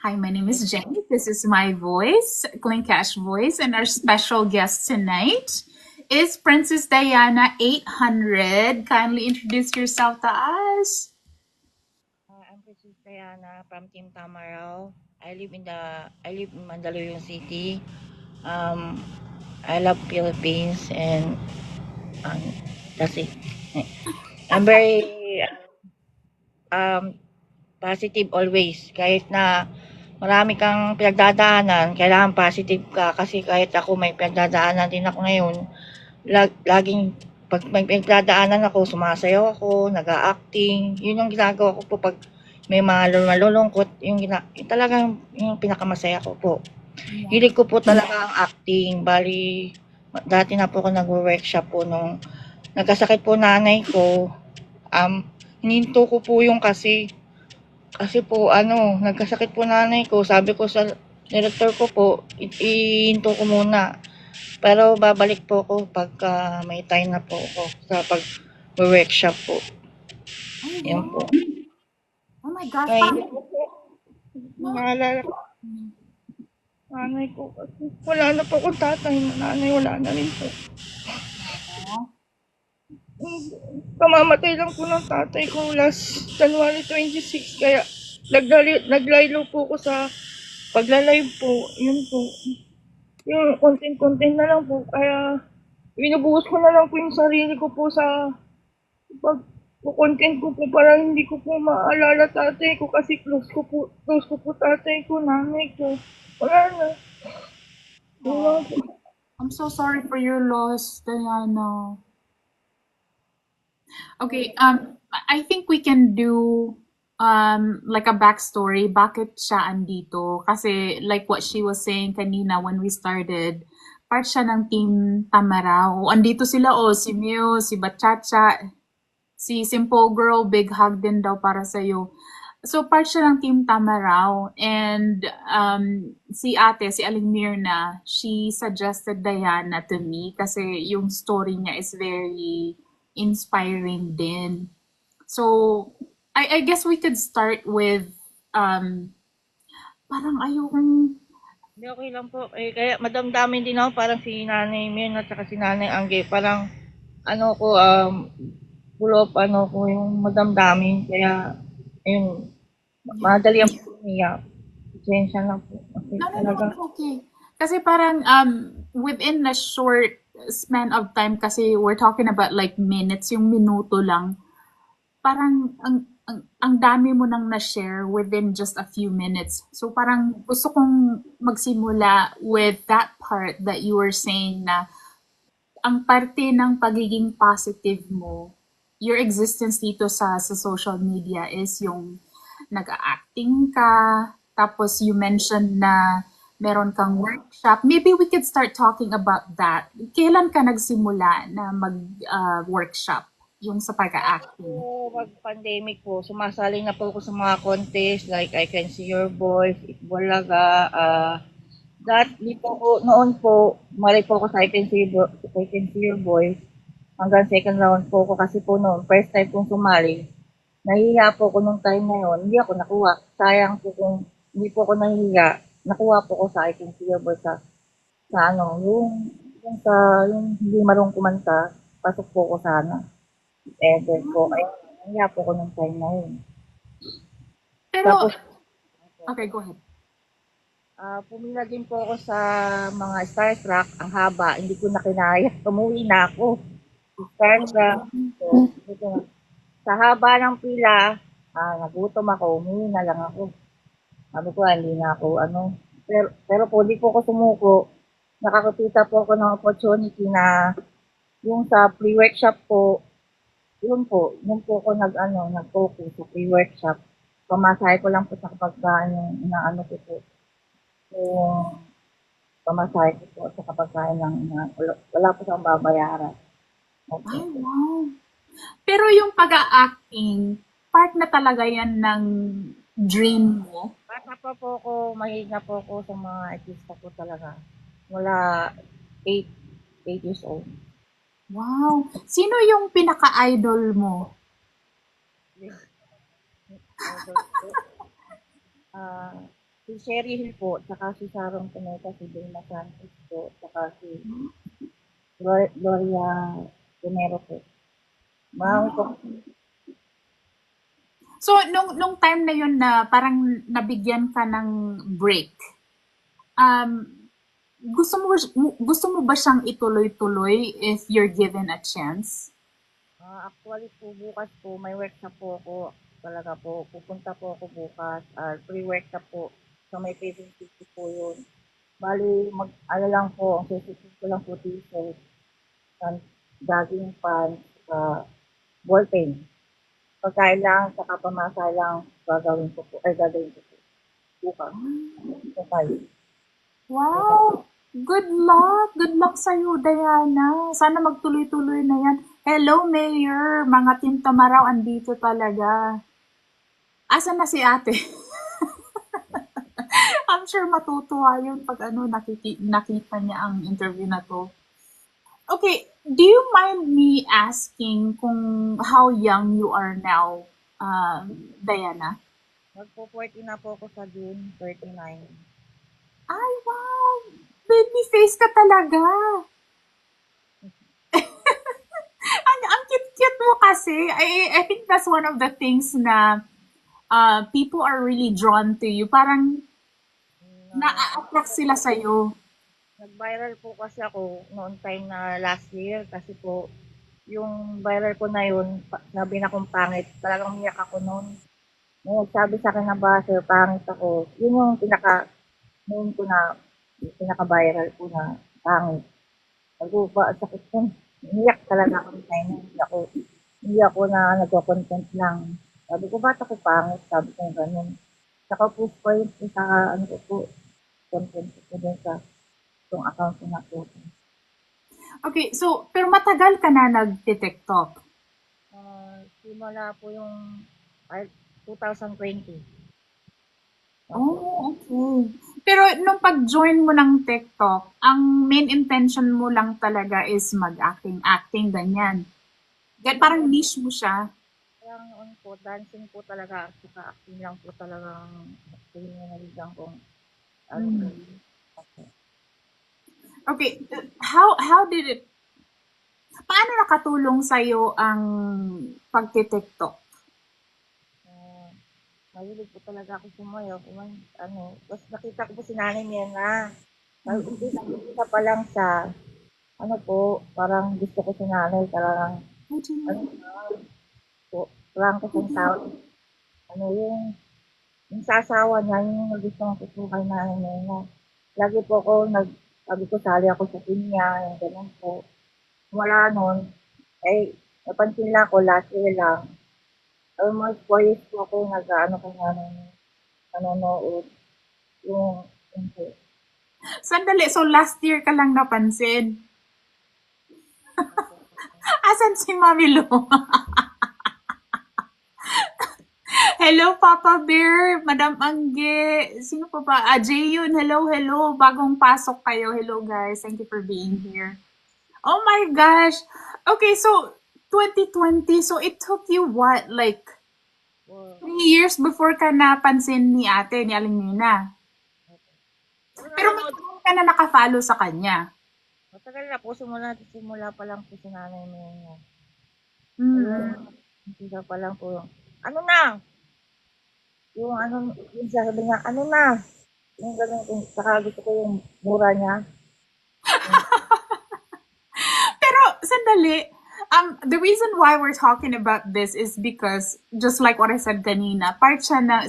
Hi, my name is Jenny. This is my voice, Clean Cash voice, and our special guest tonight is Princess Diana 800. Kindly introduce yourself to us. I'm Princess Diana from Team Tamaraw. I live in Mandaluyong City. Um, I love Philippines and um, that's it. I'm very um, positive always. Kahit na marami kang pinagdadaanan, kailangan positive ka kasi kahit ako may pinagdadaanan din ako ngayon. Laging pag may pinagdadaanan ako, sumasayaw ako, nag-a-acting. Yun yung ginagawa ko po pag may mga malulungkot, yung talagang yung pinakamasaya ko po. Yeah. Hilig ko po talaga ang acting. Bali, dati na po ako nag-workshop po nung nagkasakit po nanay ko. Hininto ko po yung kasi po nagkasakit po nanay ko. Sabi ko sa director ko po, ihinto ko muna. Pero babalik po ako pagka may time na po ako sa pag-workshop po. Oh, Yan po. wow. Oh my gosh. Kaya Parang, naalala ko nanay ko kasi wala na po akong tatay. Nanay wala na rin po. Kamamatay lang po ng tatay ko last January 26. Kaya naglaylo po ko sa pagla-live po. Yun po. Yung content na lang po. Kaya binubuhos ko na lang po yung sarili ko po sa pag-content ko po para hindi ko po maalala tatay ko kasi close ko po tatay ko, nanay ko. Wala na. Yun lang po. I'm so sorry for your loss, Diana. Okay, I think we can do like a backstory. Bakit siya andito? Kasi like what she was saying kanina when we started, part siya ng Team Tamaraw. Andito sila si Mew, si Bachacha, si Simple Girl, big hug din daw para sa'yo. So part siya ng Team Tamaraw and si ate, si Aling Mirna, she suggested Diana to me kasi yung story niya is very inspiring din. So I guess we could start with um, parang ayokong Hindi, okay lang po. Kaya madamdamin din ako parang si Nanay Min at saka si Nanay Angge. Parang full of yung madamdamin. Kaya, ayun, yeah. madali ang umiyak. Pasensya na po. Kasi No, talaga, it's okay. Kasi parang within a short span of time kasi we're talking about like minutes, yung minuto lang. Parang ang dami mo nang na-share within just a few minutes. So parang gusto kong magsimula with that part that you were saying na ang parte ng pagiging positive mo, your existence dito sa social media is yung nag-acting ka, tapos you mentioned na meron kang workshop. Maybe we could start talking about that. Kailan ka nagsimula na mag-workshop yung sa pag-acting? mag-pandemic po, sumasali na po ako sa mga contest like I Can See Your Voice, Itbulaga, di po ko, noon po, mali po ako sa I Can See Your Voice. Hanggang second round po ako kasi po noon, first time kong sumali. Nahihiya po ako nung time na yun, hindi ako nakuha. Sayang po kung hindi po ako nahihiya, nakuha po ako sa I Can See Your Voice sa yung hindi marunong kumanta, pasok po ako sana. Ever po, ay nahihiya po ako nung time na yun. Pero, Tapos, okay, go ahead. pumila din po ako sa mga Starstruck, ang haba, hindi ko na kinaya, umuwi na ako. Starstruck, so, dito na. Sa haba ng pila, nagutom ako, umuwi na lang ako. Sabi ko, hindi na ako, pero po, di po ako sumuko. Nakakakita po ako ng opportunity na yung sa pre-workshop po, yun po ako nag-focus sa pre-workshop. Pamasahe ko lang po sa kapag inaano ko po, yung pamasahe ko po sa kapag wala po siyang babayaran. Okay. Ay, wow. Pero yung pag-acting, part na talaga yan ng dream mo? Bata pa po ako, mahilig na po ako sa mga artista po talaga. Mula 8, 8 years old. Wow. Sino yung pinaka-idol mo? Idol po. Si Sherry Hill po, tsaka si Sharon Cuneta, si Vilma Santos po, tsaka si Gloria Romero po. Marami po. So, nung time na yun na parang nabigyan ka ng break, um, gusto mo ba siyang ituloy-tuloy if you're given a chance? Actually po, bukas po, may workshop po ako. Talaga po, pupunta po ako bukas. Pre-workshop po. So, may paving city po yun. Bali, ano lang po, ang sisipin ko lang po t-shirt, jogging pants, ballpen. Pagkain lang, saka pamasa lang, gagawin ko po. Bukas. Okay. Wow! Good luck! Good luck sa'yo, Diana. Sana magtuloy-tuloy na yan. Hello, Mayor! Mga Team Tamaraw, andito talaga. Asan na si ate? I'm sure matutuwa yun pag nakita niya ang interview na to. Okay, do you mind me asking kung how young you are now, Diana? Magpo-40 na po ako sa June 39. Ay, wow! Baby face ka talaga! Ang cute-cute mo kasi. I think that's one of the things na people are really drawn to you. Parang Na, na-attract sila sa'yo. Nag-viral po kasi ako noon time na last year kasi po yung viral ko na yun, sabi na kong pangit, talagang umiyak ako noon. May nagsabi sa akin na ba, sir, pangit ako. Yun yung noon ko na, yung pinaka-viral ko na pangit. Sabi ko, ba, sakit yun. Umiyak talaga ako sa inyo. Hindi ako na nagko-content lang. Sabi ko, ba't ako pangit? Sabi ko ganun. Saka po po yun sa ano ko po, content ko din sa itong account ko na po. Okay, so, pero matagal ka na nag-TikTok. Simula po yung 2020. Oh, okay. Pero nung pag-join mo ng TikTok, ang main intention mo lang talaga is mag-acting, ganyan. Parang niche mo siya. Parang noon po, dancing po talaga, saka acting lang po talagang pinanaligan kong ano. Mm. Okay, how did it, paano nakatulong sa'yo ang pagti-TikTok? Uh, Mahilig po talaga ako sumayaw. Tapos nakita ko po si Nanay Mena. Umpisa pa lang sa, ano po, parang gusto ko si Nanay talagang, ano po, prangko siyang tao. Ano yung sasawa niya, yung nagustuhan ko po kay Nanay Mena. Lagi po ako sabi ko, sali ako sa pinya, yung ganun po. Wala nun, eh, napansin lang ko, last year lang, almost 4 years po ako nag-ano ko nga nung nanonood. Yung po. Sandali, so last year ka lang napansin. Asan si Mami Lo? Hello, Papa Bear, Madam Angge, sino pa ba? Jayun, hello, hello, bagong pasok kayo. Hello guys, thank you for being here. Oh my gosh. Okay, so 2020, so it took you what, like Wow. 3 years before ka napansin ni ate, ni Aling Nina? Pero Pero nanonood, matagal ka na nakafollow sa kanya. matagal na po, simula pa lang po si Nanay Mena. Mm. Ayun, umpisa pa lang po. Ano na? Yung sabi niya, ano na? Yung ganun, saka gusto ko yung mura niya. Pero sandali, the reason why we're talking about this is because, just like what I said kanina,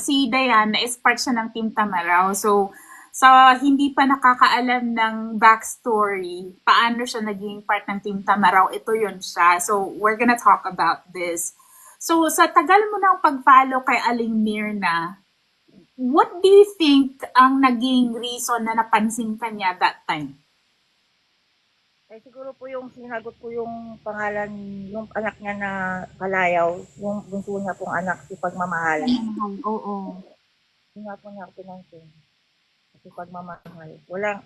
si Diana is part siya ng Team Tamaraw. So, sa hindi pa nakakaalam ng backstory, paano siya naging part ng Team Tamaraw, ito yun siya. So, we're gonna talk about this. So, sa tagal mo ng pag-follow kay Aling Mirna, what do you think ang naging reason na napansin ka niya that time? Eh siguro po yung sinagot ko yung pangalan, yung anak niya na Kalayaw, yung bunso niya pong anak, si Pagmamahal. Mahal, oo. Yun nga po niya ako pinansin. Si Pagmamahal. Wala,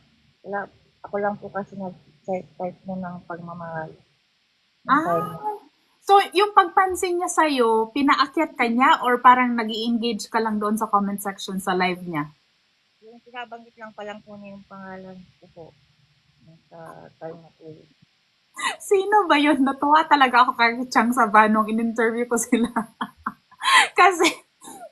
ako lang po kasi nag-type mo ng Pagmamahal. Yung time. Ah, so yung pagpansin niya sa'yo, pinaakyat ka niya or parang nag engage ka lang doon sa comment section sa live niya? binabanggit lang pa lang po niya yung pangalan ko po sa time na po yun. Sino ba yun? Natuwa talaga ako kay Chang Saba nung in-interview ko sila. kasi,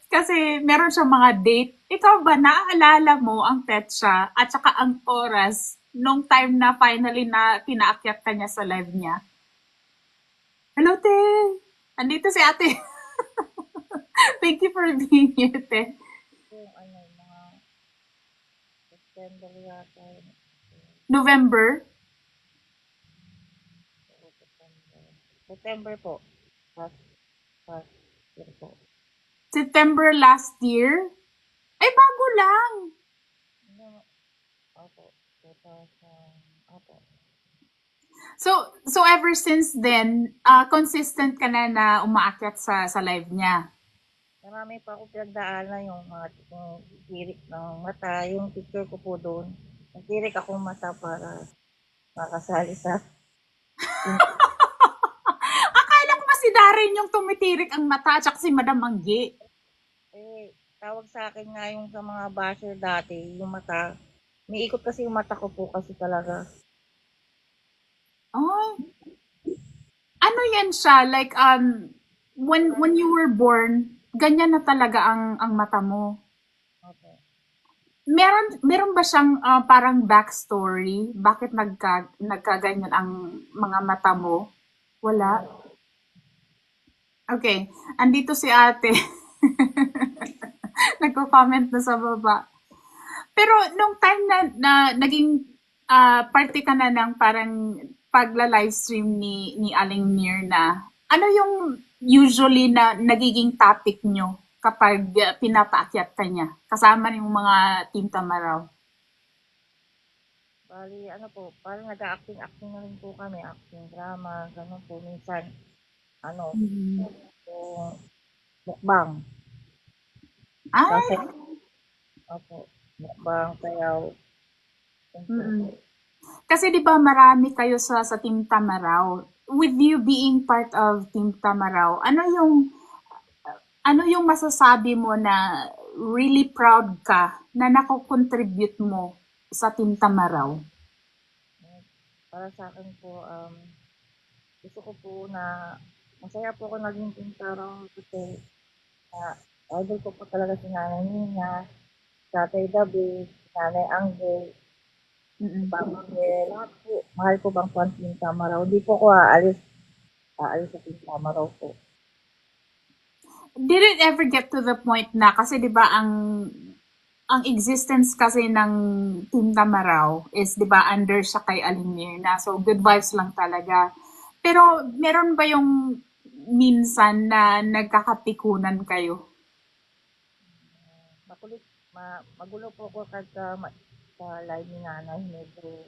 kasi meron siyang mga date. Ikaw ba, naaalala mo ang petsa at saka ang oras nung time na finally na pinaakyat ka niya sa live niya? Hello, te! Andito si ate. Thank you for being here, te. Yung ano, mga September yata yun. November? September. September po. Last, last year po. September last year? Ay, bago lang. Ano, opo. 2000, opo. So ever since then, consistent ka na umaakyat sa live niya. Marami pa ako pinagdaanan yung mga yung tirik ng mata, yung picture ko po doon. Nagtirik akong mata para makasali sa Akala ko ba si Darren yung tumitirik ang mata at saka si Madam Anggi? tawag sa akin nga yung sa mga basher dati, yung mata. May ikot kasi yung mata ko po kasi talaga. Oh, ano yan siya? Like, when you were born, ganyan na talaga ang mata mo. Opo. Meron ba siyang parang backstory? Bakit nagkaganyan ang mga mata mo? Wala? Okay. Andito si ate. Nagko-comment na sa baba. Pero nung time na naging parte ka na ng parang pagla-livestream ni Aling Mirna, ano yung usually na nagiging topic nyo kapag pinapaakyat ka niya? Kasama yung mga Team Tamaraw. Bali, ano po, parang nag-acting-acting na rin po kami, acting drama, gano'n po. Minsan, ano, Mhm. yung mukbang. Ay, Kasi, opo, mukbang, sayaw, yun po. mm. Kasi 'di ba marami kayo sa Team Tamaraw. With you being part of Team Tamaraw, ano yung masasabi mo na really proud ka na nako-contribute mo sa Team Tamaraw? Para sa akin po, gusto ko po na masaya po ako naging pintaro kasi idol ko po talaga si Nanay Nina, Tatay David, si Nanay Angel, si Mm. Papa Mel, lahat po. Mahal ko bang po ang Team Tamaraw. Hindi po ako aalis sa Team Tamaraw po. Did it ever get to the point na kasi 'di ba ang existence kasi ng Team Tamaraw is 'di ba under siya kay Alimir na so good vibes lang talaga. Pero meron ba yung minsan na nagkakatikunan kayo? Makulit, magulo po ako kada sa live ni Nanay. Medyo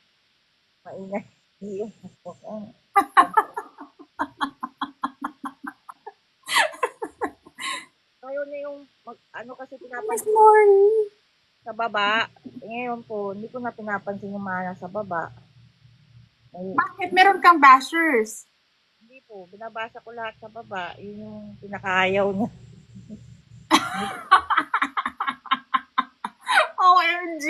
maingay. Yung ngayon na yung ano kasi Miss pinapansin Lori. sa baba. Ngayon po, hindi ko na pinapansin yung mga nasa baba. May, Bakit meron kang bashers? hindi po, binabasa ko lahat sa baba. Yun yung pinakaayaw niya. OMG!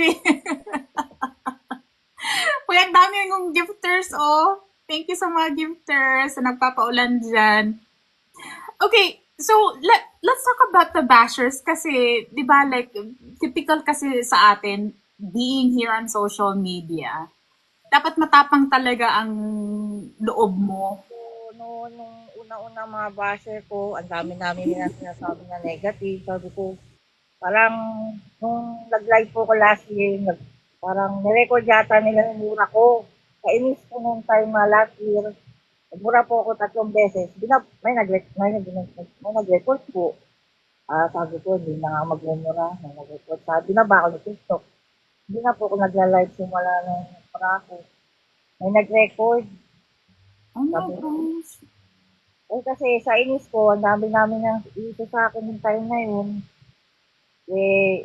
Uy, ang dami yung gifters, oh. Thank you sa mga gifters na nagpapaulan dyan. Okay, so let's talk about the bashers kasi, di ba, like, typical kasi sa atin, being here on social media, dapat matapang talaga ang loob mo. So, nung una-una mga basher ko, ang dami namin nila sinasabi na negative. Sabi ko, parang nung nag-live po ko last year, parang nirecord yata nila yung mura ko. Kainis ko nung time last year. Nagmura po ako 3 beses. May nag-record po. Sabi ko, hindi na nga magmumura. May nag-record. Sabi na ba ako ng TikTok? Hindi na po ako nagla-live simula nung mura ko. May nag-record. Oh my Sabi ko, gosh. kasi sa inis ko, ang dami namin ng issue sa akin yung time na yun.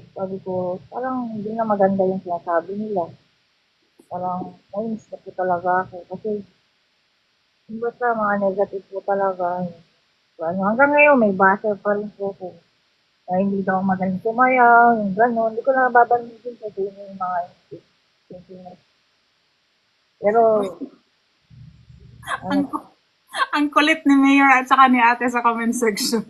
Sabi ko, parang hindi na maganda yung sinasabi nila. Parang, nainis na po talaga ako. Kasi, basta mga negative po talaga. Ano, hanggang ngayon, may base pa rin po ako. na hindi daw ako magaling sumayaw, yung gano'n. Hindi ko na babanggitin kasi yun yung mga incident. Pero, ano, Ang, ang kulit ni Mayor at saka ni ate sa comment section.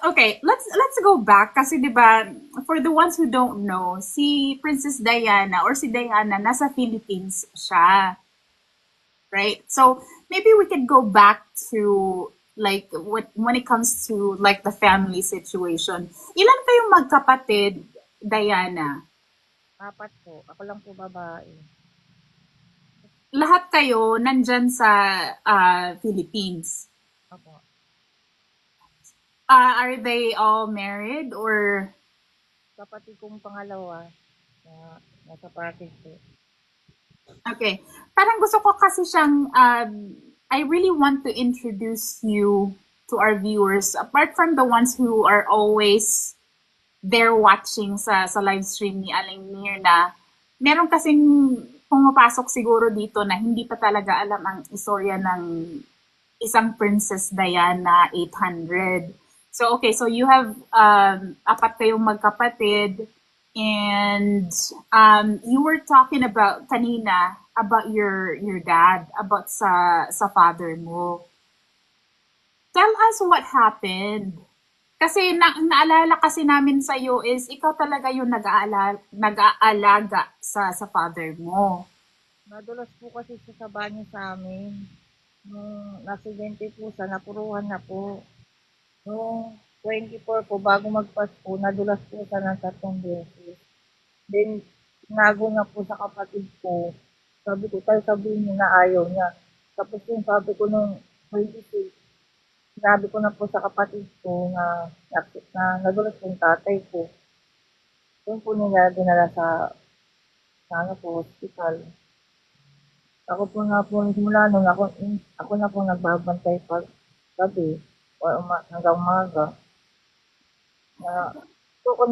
Okay, let's go back kasi 'di ba, for the ones who don't know, si Princess Diana or si Diana nasa Philippines siya, right? So maybe we could go back to like when it comes to like the family situation. Ilan kayong magkapatid, Diana? apat po. Ako lang po babae. Lahat kayo nandyan sa Philippines. Opo. Are they all married or Kapatid kong pangalawa, na nasa package po. okay. Parang gusto ko kasi siyang, I really want to introduce you to our viewers, apart from the ones who are always there watching sa live stream ni Aling Mirna, meron kasing pumapasok siguro dito na hindi pa talaga alam ang istorya ng isang Princess Diana 800. So, okay, so you have apat kayong magkapatid and you were talking about kanina about your dad, about sa father mo. Tell us what happened. Kasi naalala kasi namin sa iyo is ikaw talaga yung nag-aalaga sa father mo. Nadulas po kasi siya sa banyo sa amin. Nung nasidente po siya, napuruhan na po. Nung 24 po, bago magpasko, nadulas po siya ng 3 beses. Then, tinago na po sa kapatid ko. Sabi ko, tayo sabihin niya na ayaw niya. Tapos yung sabi ko nung 26, sinabi ko na po sa kapatid ko na nadulas po yung tatay ko. Doon po nila dinala sa ano po, hospital. Ako po nga po simula nun, ako na po nagbabantay pag gabi or hanggang umaga. Na, so ako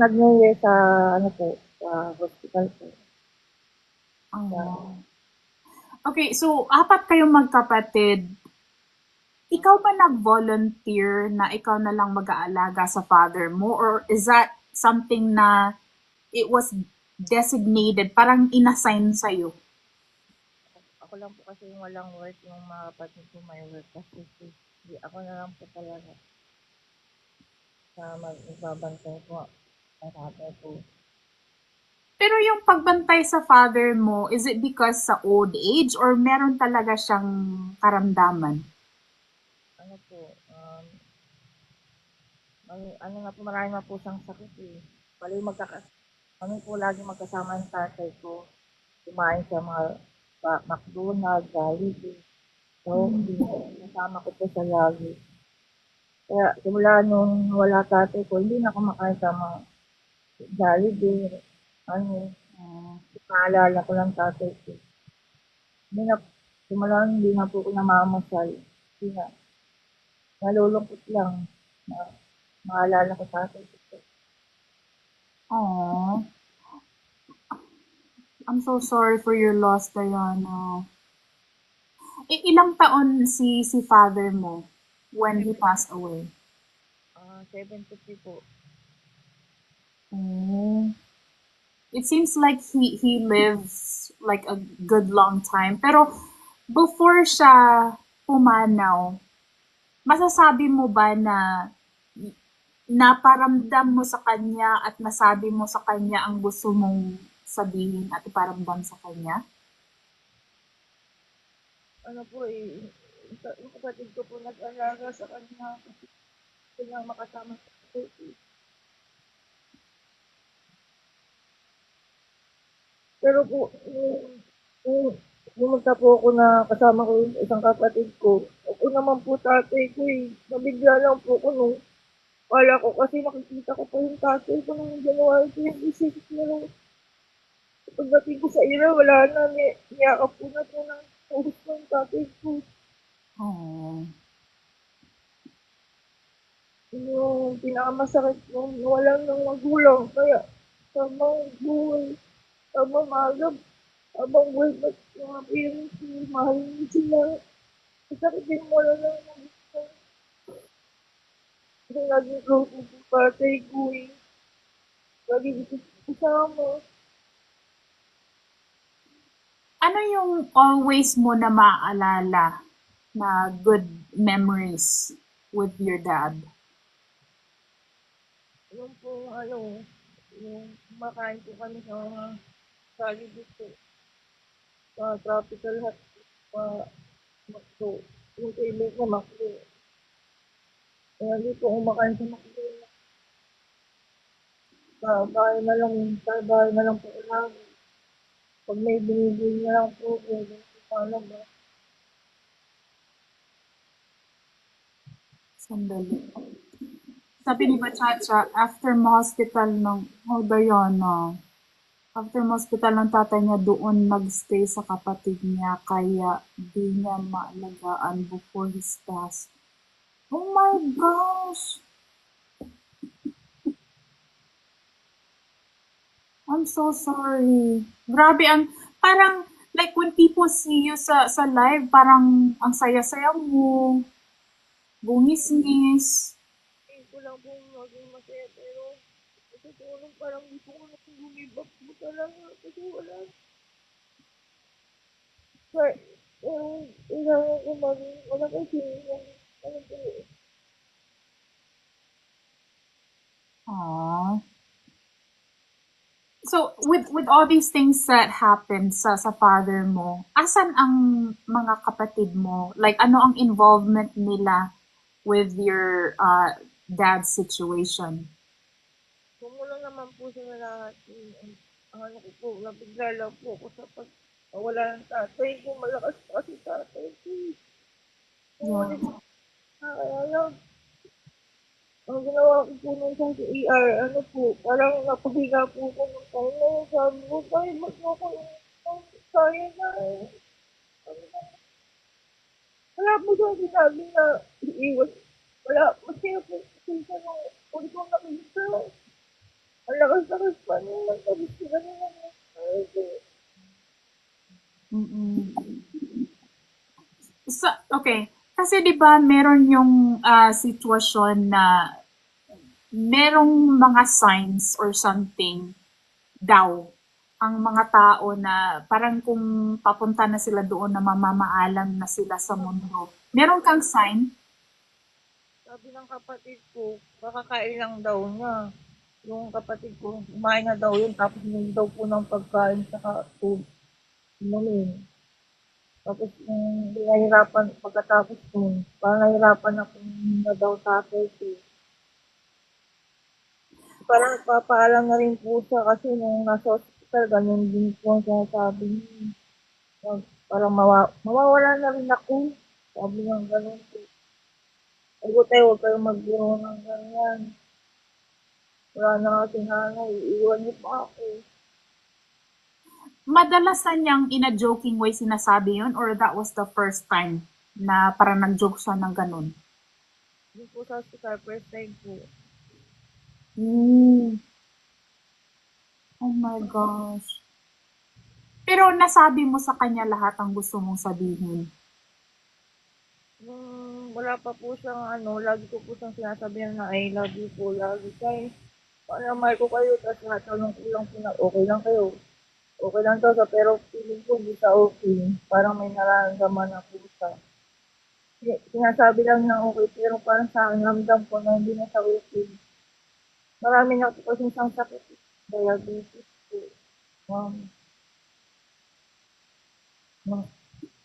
sa ano po, sa hospital po. Sa, Oh. Okay, so apat kayong magkapatid. Ikaw ba nag-volunteer na ikaw na lang mag-aalaga sa father mo or is that something na it was designated, parang inassign sa'yo? ako lang po kasi yung walang work, yung mga kapatid ko may work kasi hindi ako na lang po talaga sa magbabantay po ang tatay ko. Pero yung pagbantay sa father mo, is it because sa old age or meron talaga siyang karamdaman? Ano po, ano na po, marami na po siyang sakit eh. Bali kami po lagi magkasama ng tatay ko. Kumain sa mga McDonald's, Jollibee. So, kasama ko po siya lagi. Kaya simula nung wala tatay ko, hindi na ako makain sa mga Jollibee. Ano, naalala ko lang tatay ko. Hindi na, simula nung hindi na po ako namamasal. Hindi na, nalulungkot lang na maalala ko tatay ko. Oh, I'm so sorry for your loss, Diana. Ilang taon si father mo when he passed away? 73 po. Oh. It seems like he lives like a good long time. Pero before siya pumanaw, masasabi mo ba na naparamdam mo sa kanya at nasabi mo sa kanya ang gusto mong sabihin at iparamdam sa kanya? Ano po eh, yung kapatid ko po nag-alaga sa kanya kasi kailangan makasama sa tatay ko. Pero po, pumunta po ako na kasama ko yung isang kapatid ko. Ako naman po tatay ko eh. Nabigla lang po ako nung kala ko kasi nakikita ko po yung tatay ko nung January 26 na lang. Pagdating ko sa ira, wala na. Niyakap ko na po ng puhos ko yung tatay ko. Oh. Yung pinakamasakit nung nawalan ng magulang. Kaya, tamang buhay, tamang magab, habang buhay ba't mga parents ko, mahal mo sila. Sakit din mo lang kasi naging close mo sa tatay ko eh. Lagi gusto kasama. Ano yung always mo na maaalala na good memories with your dad? Yung po, yung kumakain po kami sa mga Jollibee sa tropical hut, McDo. Yung favorite na McDo. Kaya di po kumakain sa McDo. Sa bahay na lang po ulam. Pag may binibili na lang po, pwede po paano ba? Sandali. Sabi ni Bachacha, after ma-hospital ng, oh Diana, after ma-hospital ng tatay niya, doon nagstay sa kapatid niya, kaya di niya maalagaan before his pass. Oh my gosh! I'm so sorry. Grabe ang parang like when people see you sa live, parang ang saya-saya mo, bungis-ngis. Ngayon ko lang po maging masaya pero sa totoo lang parang gusto ko na bumibak po talaga kasi Sir, yung kailangan ko maging wala kasi yung ano po Aww. So with all these things that happened sa father mo, asan ang mga kapatid mo? Like ano ang involvement nila with your dad's situation? kumulang naman po sila lahat. Ang ano ko po, nabigla lang po ako sa wala ng tatay ko. Malakas pa kasi tatay ko. Yeah. Umulit na kaya lang. Ang ginawa ko po nung sa ER, ano po, parang napahiga po ko ng tayo. Sabi ko, tayo, ba't mo ako kaya na eh. Sabi ko, wala po siya sinabi na iiwas. Wala, masaya po kasi siya nung uli kong nakita. Ang lakas-lakas pa niya. Sabi ko, ganun lang. Mm-mm. Okay. Kasi 'di ba meron yung sitwasyon na merong mga signs or something daw ang mga tao na parang kung papunta na sila doon na mamamaalam na sila sa mundo. Meron kang sign? Sabi ng kapatid ko, kakakain lang daw niya. Yung kapatid ko, kumain na daw yun, tapos hindi daw po ng pagkain saka tubig. Inumin. Tapos yung nahihirapan pagkatapos nun, parang nahihirapan ako na daw tatay ko. Parang nagpapaalam na rin po siya kasi nung nasa hospital, ganyan din po ang sinasabi niya. Parang mawawala na rin ako. Sabi niya ganun po. Sabi ko tayo, huwag kayong magbiro ng ganyan. Wala na kasi nanay, iiwan niyo pa ako. Madalas na niyang in a joking way sinasabi yun or that was the first time na parang nag-joke siya ng ganun? Yun po sa hospital, first time po. Ooh. Oh my gosh. Pero nasabi mo sa kanya lahat ang gusto mong sabihin. Nung wala pa po siyang ano, lagi ko po siyang sinasabihan na I love you po lagi. Kaya, parang mahal ko kayo, tapos natanong ko lang po na okay lang kayo. Okay lang daw sa pero feeling ko hindi sa okay. Parang may nararamdaman na po siya. Sinasabi lang na okay pero parang sa akin ramdam ko na hindi na sa okay. Marami na po kasi siyang sakit. Diabetes po. Um,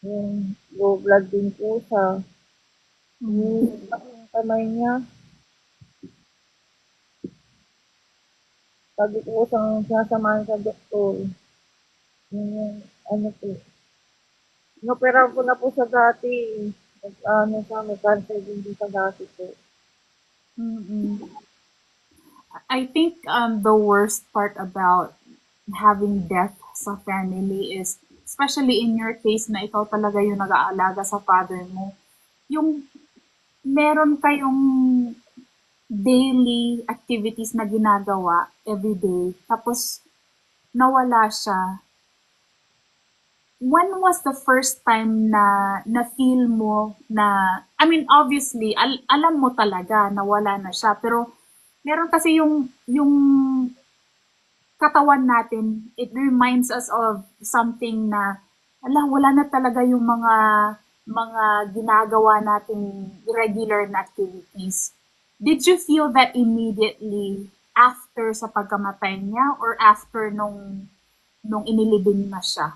yung low blood din po siya. Mm. Yung kamay niya, sabi ko siyang sinasamahan sa doktor. Yung ano po. Inoperahan ko na po sa dati. Ano siya, may cancer din sa dati po. Mm-mm. I think the worst part about having death sa family is, especially in your case na ikaw talaga yung nag-aalaga sa father mo, yung meron kayong daily activities na ginagawa every day, tapos nawala siya, when was the first time na na-feel mo na, I mean, obviously, alam mo talaga na wala na siya, pero meron kasi yung katawan natin, it reminds us of something na, ala, wala na talaga yung mga ginagawa nating regular na activities. Did you feel that immediately after sa pagkamatay niya or after nung inilibing na siya?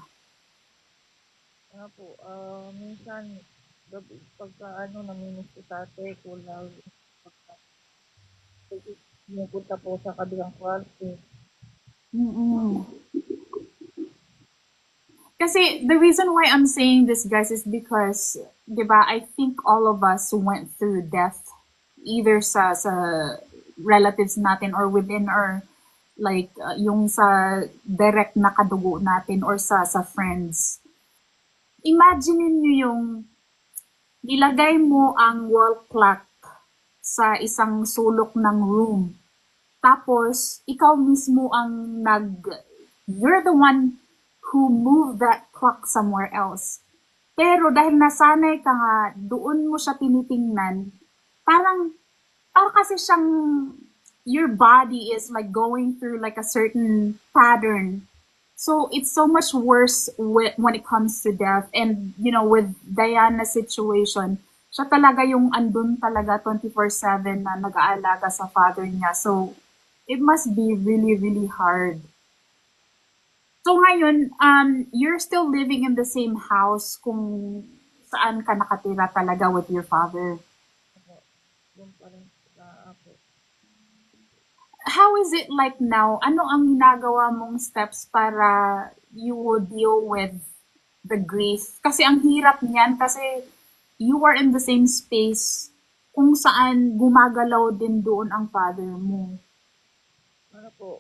Ano po, minsan gabi pagka ano namimiss ko sa ate ko lalo pagka pumupunta po sa kabilang kwarto. Mm. Kasi the reason why I'm saying this, guys, is because, di ba, I think all of us went through death, either sa relatives natin or within our, like, yung sa direct na kadugo natin or sa friends. Imagine niyo yung nilagay mo ang wall clock sa isang sulok ng room. Tapos, ikaw mismo ang you're the one who moved that clock somewhere else. Pero dahil nasanay ka nga, doon mo siya tinitingnan, parang, parang kasi siyang, your body is like going through like a certain pattern. So it's so much worse when it comes to death. And, with Diana's situation, siya talaga yung andun talaga 24/7 na nag-aalaga sa father niya. So, it must be really, really hard. So ngayon, you're still living in the same house kung saan ka nakatira talaga with your father. Ako, doon pa rin sa ako. How is it like now? Ano ang ginagawa mong steps para you would deal with the grief? Kasi ang hirap niyan kasi you are in the same space kung saan gumagalaw din doon ang father mo. Ano po,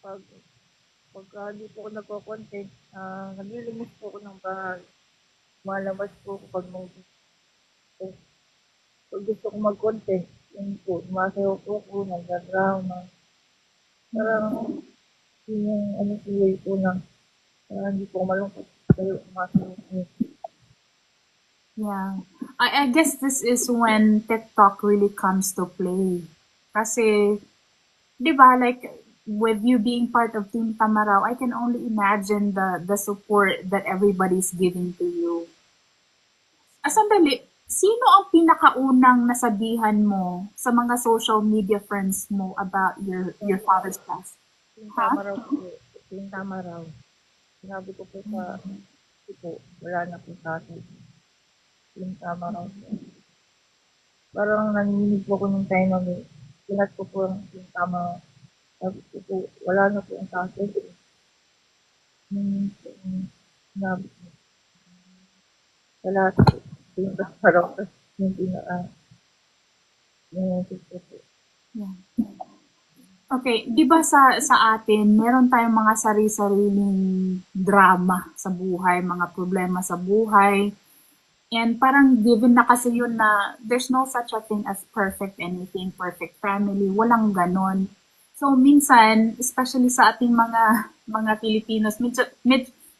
pag pagka hindi po ako nagko-content, naglilinis po ako ng bahay. Lumalabas po ako 'pag may gusto. Pag gusto ko mag-content, yun po, sumasayaw po ako, nagda-drama. Parang yun yung ano po way po na hindi po ako malungkot. Pero sumasayaw po. Yeah. I guess this is when TikTok really comes to play. Kasi, di ba, like, with you being part of Team Tamaraw, I can only imagine the support that everybody's giving to you. Sandali, sino ang pinakaunang nasabihan mo sa mga social media friends mo about your Yung father's pass? yung Ha? tama raw po, yung tama raw. Sinabi ko po sa ate ko, wala na po sa atin. Yung tama raw po. Parang nanginginig po ako nung time na pinat ko po yung tama. Sabi ko po, wala na po ang tatay ko. Yung sinabi ko, sa lahat po, yung tama raw. Yung pinaka, yung gusto po. Yeah. Okay, 'di ba sa atin, meron tayong mga sari-sariling drama sa buhay, mga problema sa buhay. And parang given na kasi yun na there's no such a thing as perfect anything, perfect family, walang ganon. So minsan, especially sa ating mga Filipinos,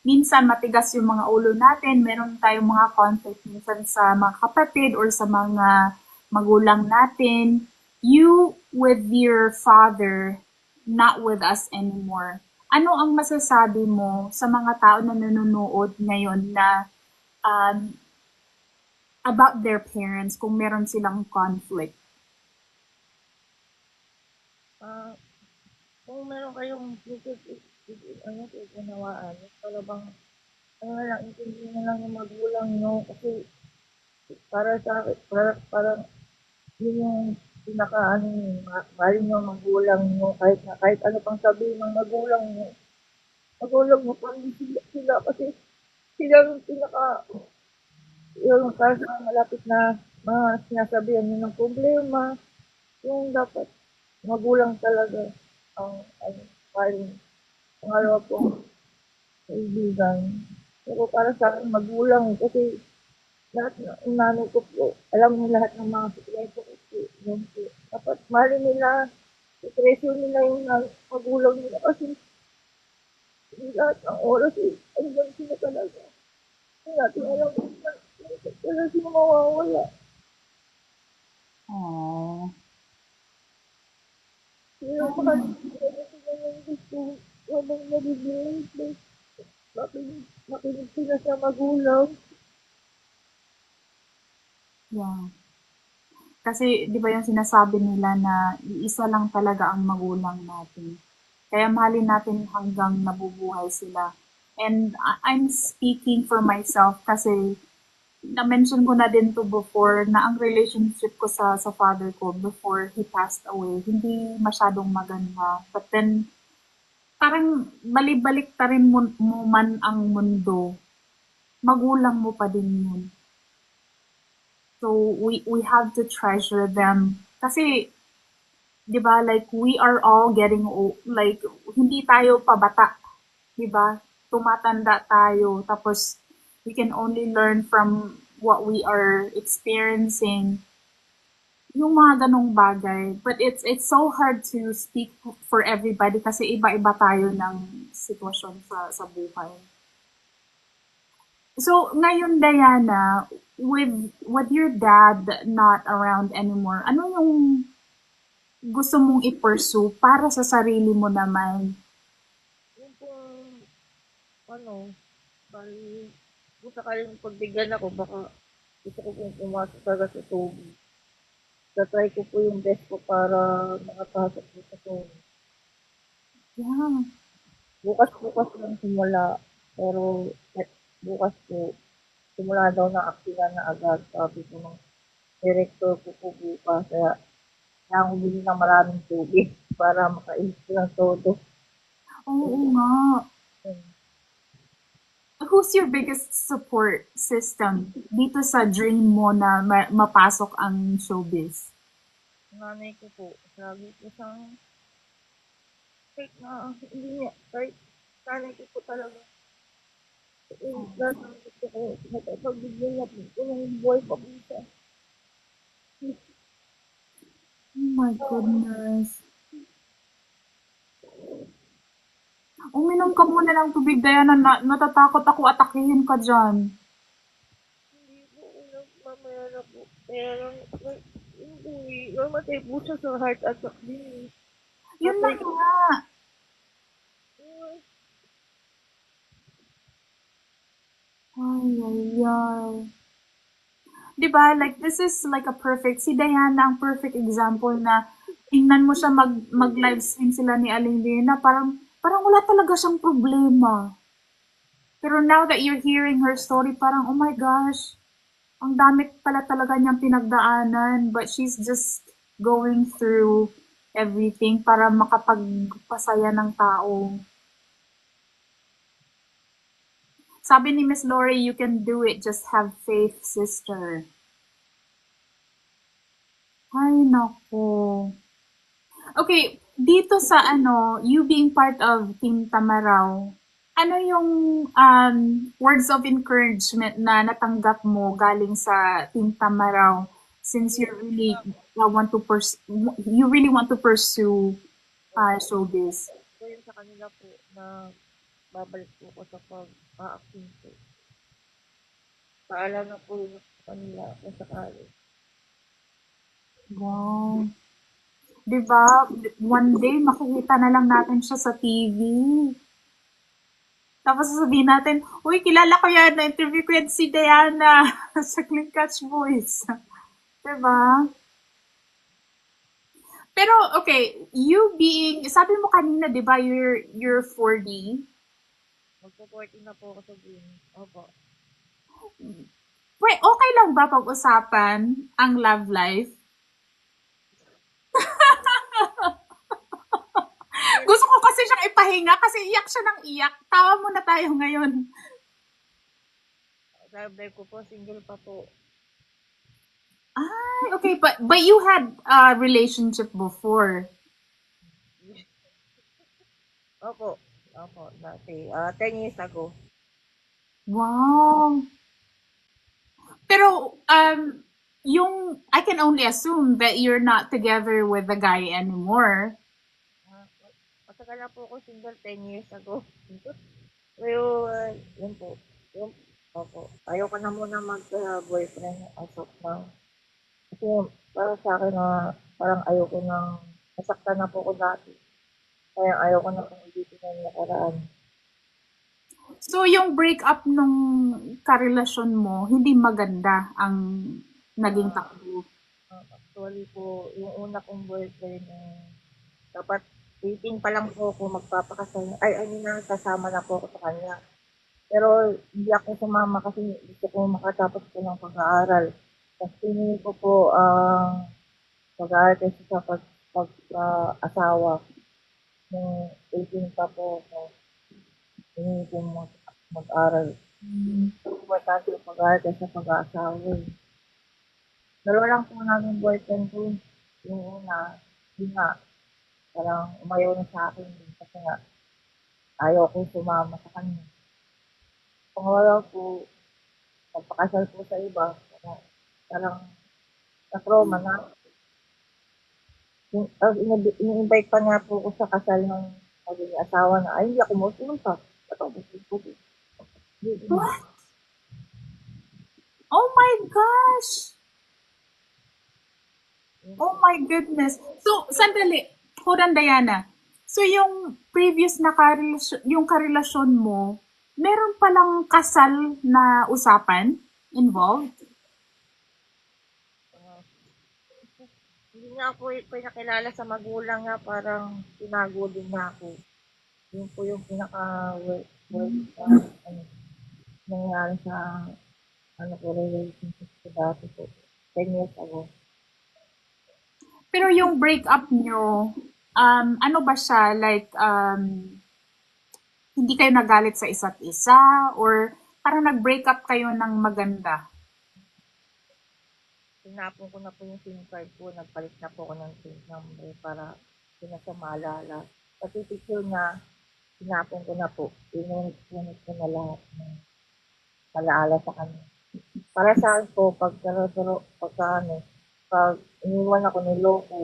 minsan matigas yung mga ulo natin, meron tayong mga conflict minsan sa mga kapatid or sa mga magulang natin. You with your father, not with us anymore. Ano ang masasabi mo sa mga tao na nanonood ngayon na um, about their parents kung meron silang conflict? Ah, kung meron kayong ano po, unawaan, talagang, ano na lang, intindihin na lang yung magulang nyo kasi para sa akin, parang yun yung pinaka ano yun, mahalin nyo ang magulang nyo kahit ano pang sabihin ng magulang mo pa rin sila kasi sila yung pinaka yung para sa malapit na mga sinasabihan nyo ng problema, yung dapat magulang talaga ang ano, mahalin. Pangalawa po, kaibigan. Pero para sa akin, magulang kasi lahat ng nanay ko po, alam niya lahat ng mga sikreto ko po. Yun po. Dapat mahalin nila, i-treasure nila yung magulang nila kasi lahat ng oras, andyan sila talaga. Hindi natin alam kung wala sino mawawala. Oh. Pero mahal ko sila ng gusto habang nabibilis. Makinig sila sa magulang. Yeah. Kasi 'di ba yung sinasabi nila na iisa lang talaga ang magulang natin. Kaya mahalin natin hanggang nabubuhay sila. And I'm speaking for myself kasi na-mention ko na din to before na ang relationship ko sa father ko before he passed away, hindi masyadong maganda. But then, parang balibalik ta rin mo man ang mundo, magulang mo pa din yun. So, we have to treasure them. Kasi, di ba, like, we are all getting old. Like, hindi tayo pabata. Di ba? Tumatanda tayo. Tapos, we can only learn from what we are experiencing. Yung mga ganong bagay. But it's so hard to speak for everybody kasi iba-iba tayo ng sitwasyon sa buhay. So, ngayon, Diana, with your dad not around anymore, ano yung gusto mong i-pursue para sa sarili mo naman? Yung pong, ano, bali, kung sakaling pagbigyan ako, baka gusto ko pong pumasok talaga sa tubig. Tatry ko po yung best ko para makapasok po sa tubig. Yeah. Bukas-bukas lang simula, pero bukas po, simula daw na aktivan na agad, sabi ko ng director ko po bukas. Kaya kailangan ko bili ng maraming tubig para makainis ko ng todo. Oo nga. Who's your biggest support system dito sa dream mo na mapasok ang showbiz? Nanay ko po, sabi ko siyang kahit na hindi niya, kahit nanay ko po talaga. Lahat ng gusto ko, nakapagbigyan niya po ko ng buhay pa po siya. Oh my goodness. Uminom ka muna ng tubig, Diana. Natatakot ako atakihin ka dyan. Hindi po, mamaya na po. Kaya lang, hindi, namatay po siya sa heart attack din eh. Yun Patay lang ko. nga. Ay, ay, ay. 'Di ba? Like, this is like a perfect, si Diana ang perfect example na tingnan mo siya mag-live stream sila ni Aling Lina, parang wala talaga siyang problema. Pero now that you're hearing her story, parang, oh my gosh, ang dami pala talaga niyang pinagdaanan, but she's just going through everything para makapagpasaya ng tao. Sabi ni Miss Lori, you can do it, just have faith, sister. Ay, nako. Okay, dito sa ano, you being part of Team Tamaraw, ano yung words of encouragement na natanggap mo galing sa Team Tamaraw since you really want to pursue showbiz? So yun sa kanila po na babalik po ko sa pag-a-acting po. Paalam na po yun sa kanila kung sakali. Wow. 'Di ba? One day makikita na lang natin siya sa TV. Tapos sasabihin natin, uy, kilala ko yan, na-interview ko yan si Diana sa Clean Catch Boys. Diba? Pero, okay, you being, sabi mo kanina, di ba, you're 40. Magpo-40 na po ako sa green. Opo. Wait, okay lang ba pag-usapan ang love life? Gusto ko kasi siyang ipahinga kasi iyak siya ng iyak. Tawa muna tayo ngayon. Love life ko po, single pa po. Ay, okay, but you had a relationship before. Opo. Opo, dati. 10 years ago. Wow. Pero, I can only assume that you're not together with the guy anymore. Uh, Matagal na po ako single 10 years ago. Pero, yun po. Yun, Opo. Ayoko na muna mag-boyfriend as of now. Kasi para sa akin na parang ayoko nang nasaktan na po ako dati. Kaya ayoko na kung ulitin yung nakaraan. So, yung breakup nung karelasyon mo, hindi maganda ang naging Ah, takbo. Actually po, yung una kong boyfriend, dapat 18 pa lang po ako magpapakasal. Ay, ano na, sasama na po ako sa kanya. Pero hindi ako sumama kasi gusto ko makatapos ko ng pag-aaral. Tapos pinili ko po ang pag-aaral kasi sa pag-asawa. Nung 18 pa po ako, pinili ko mag-aral. Importante yung pag-aaral kasi sa pag-aasawa. Eh. Dalawa lang po namin boyfriend ko. Yung una, yun nga, parang umayaw na sa akin din kasi nga ayaw ko sumama sa kanya. Pangalawa po, nagpakasal po sa iba. Kaya parang na-trauma na. In-invite pa nga po ko sa kasal ng magiging asawa na, ay, hindi ako pumunta. Patapos po. Hindi, What? Oh my gosh! yun Oh po. my goodness. So, sandali. Hold on, Diana. So, yung previous na karelasyon, yung karelasyon mo, meron palang kasal na usapan involved? Uh, Hindi nga ako pinakilala sa magulang nga, parang tinago din niya ako. Yun po yung pinaka-worst na ano, nangyari sa ano ko, relationship ko dati po. 10 years ago. Pero yung breakup nyo, ano ba siya? Like, hindi kayo nagalit sa isa't isa? Or parang nag-break up kayo ng maganda? Tinapon ko na po yung SIM card ko, nagpalit na po ako ng SIM number para hindi na siya maalala. Pati picture na, tinapon ko na po. Inunit ko na lahat ng alaala sa kanya. Para sa akin po, pagka ano, pag iniwan ako ng loko,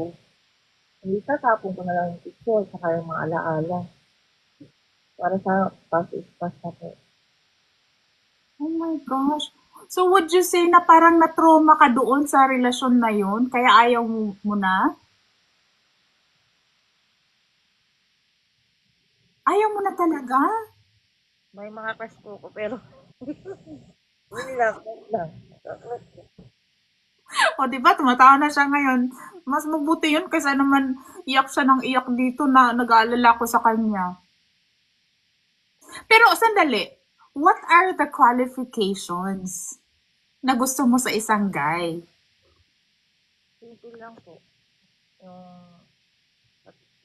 hindi tatapon ko na lang yung picture, saka yung mga alaala. Para sa past is past na po. Oh my gosh. So would you say na parang na-trauma ka doon sa relasyon na yun, kaya ayaw mo na? Ayaw mo na talaga? May mga crush po ko, pero yun lang, yun lang. O 'di ba tumatawa na siya ngayon. Mas mabuti yun kaysa naman iyak siya ng iyak dito na nag-aalala ako sa kanya. Pero sandali, what are the qualifications na gusto mo sa isang guy? Simple lang po. Yung,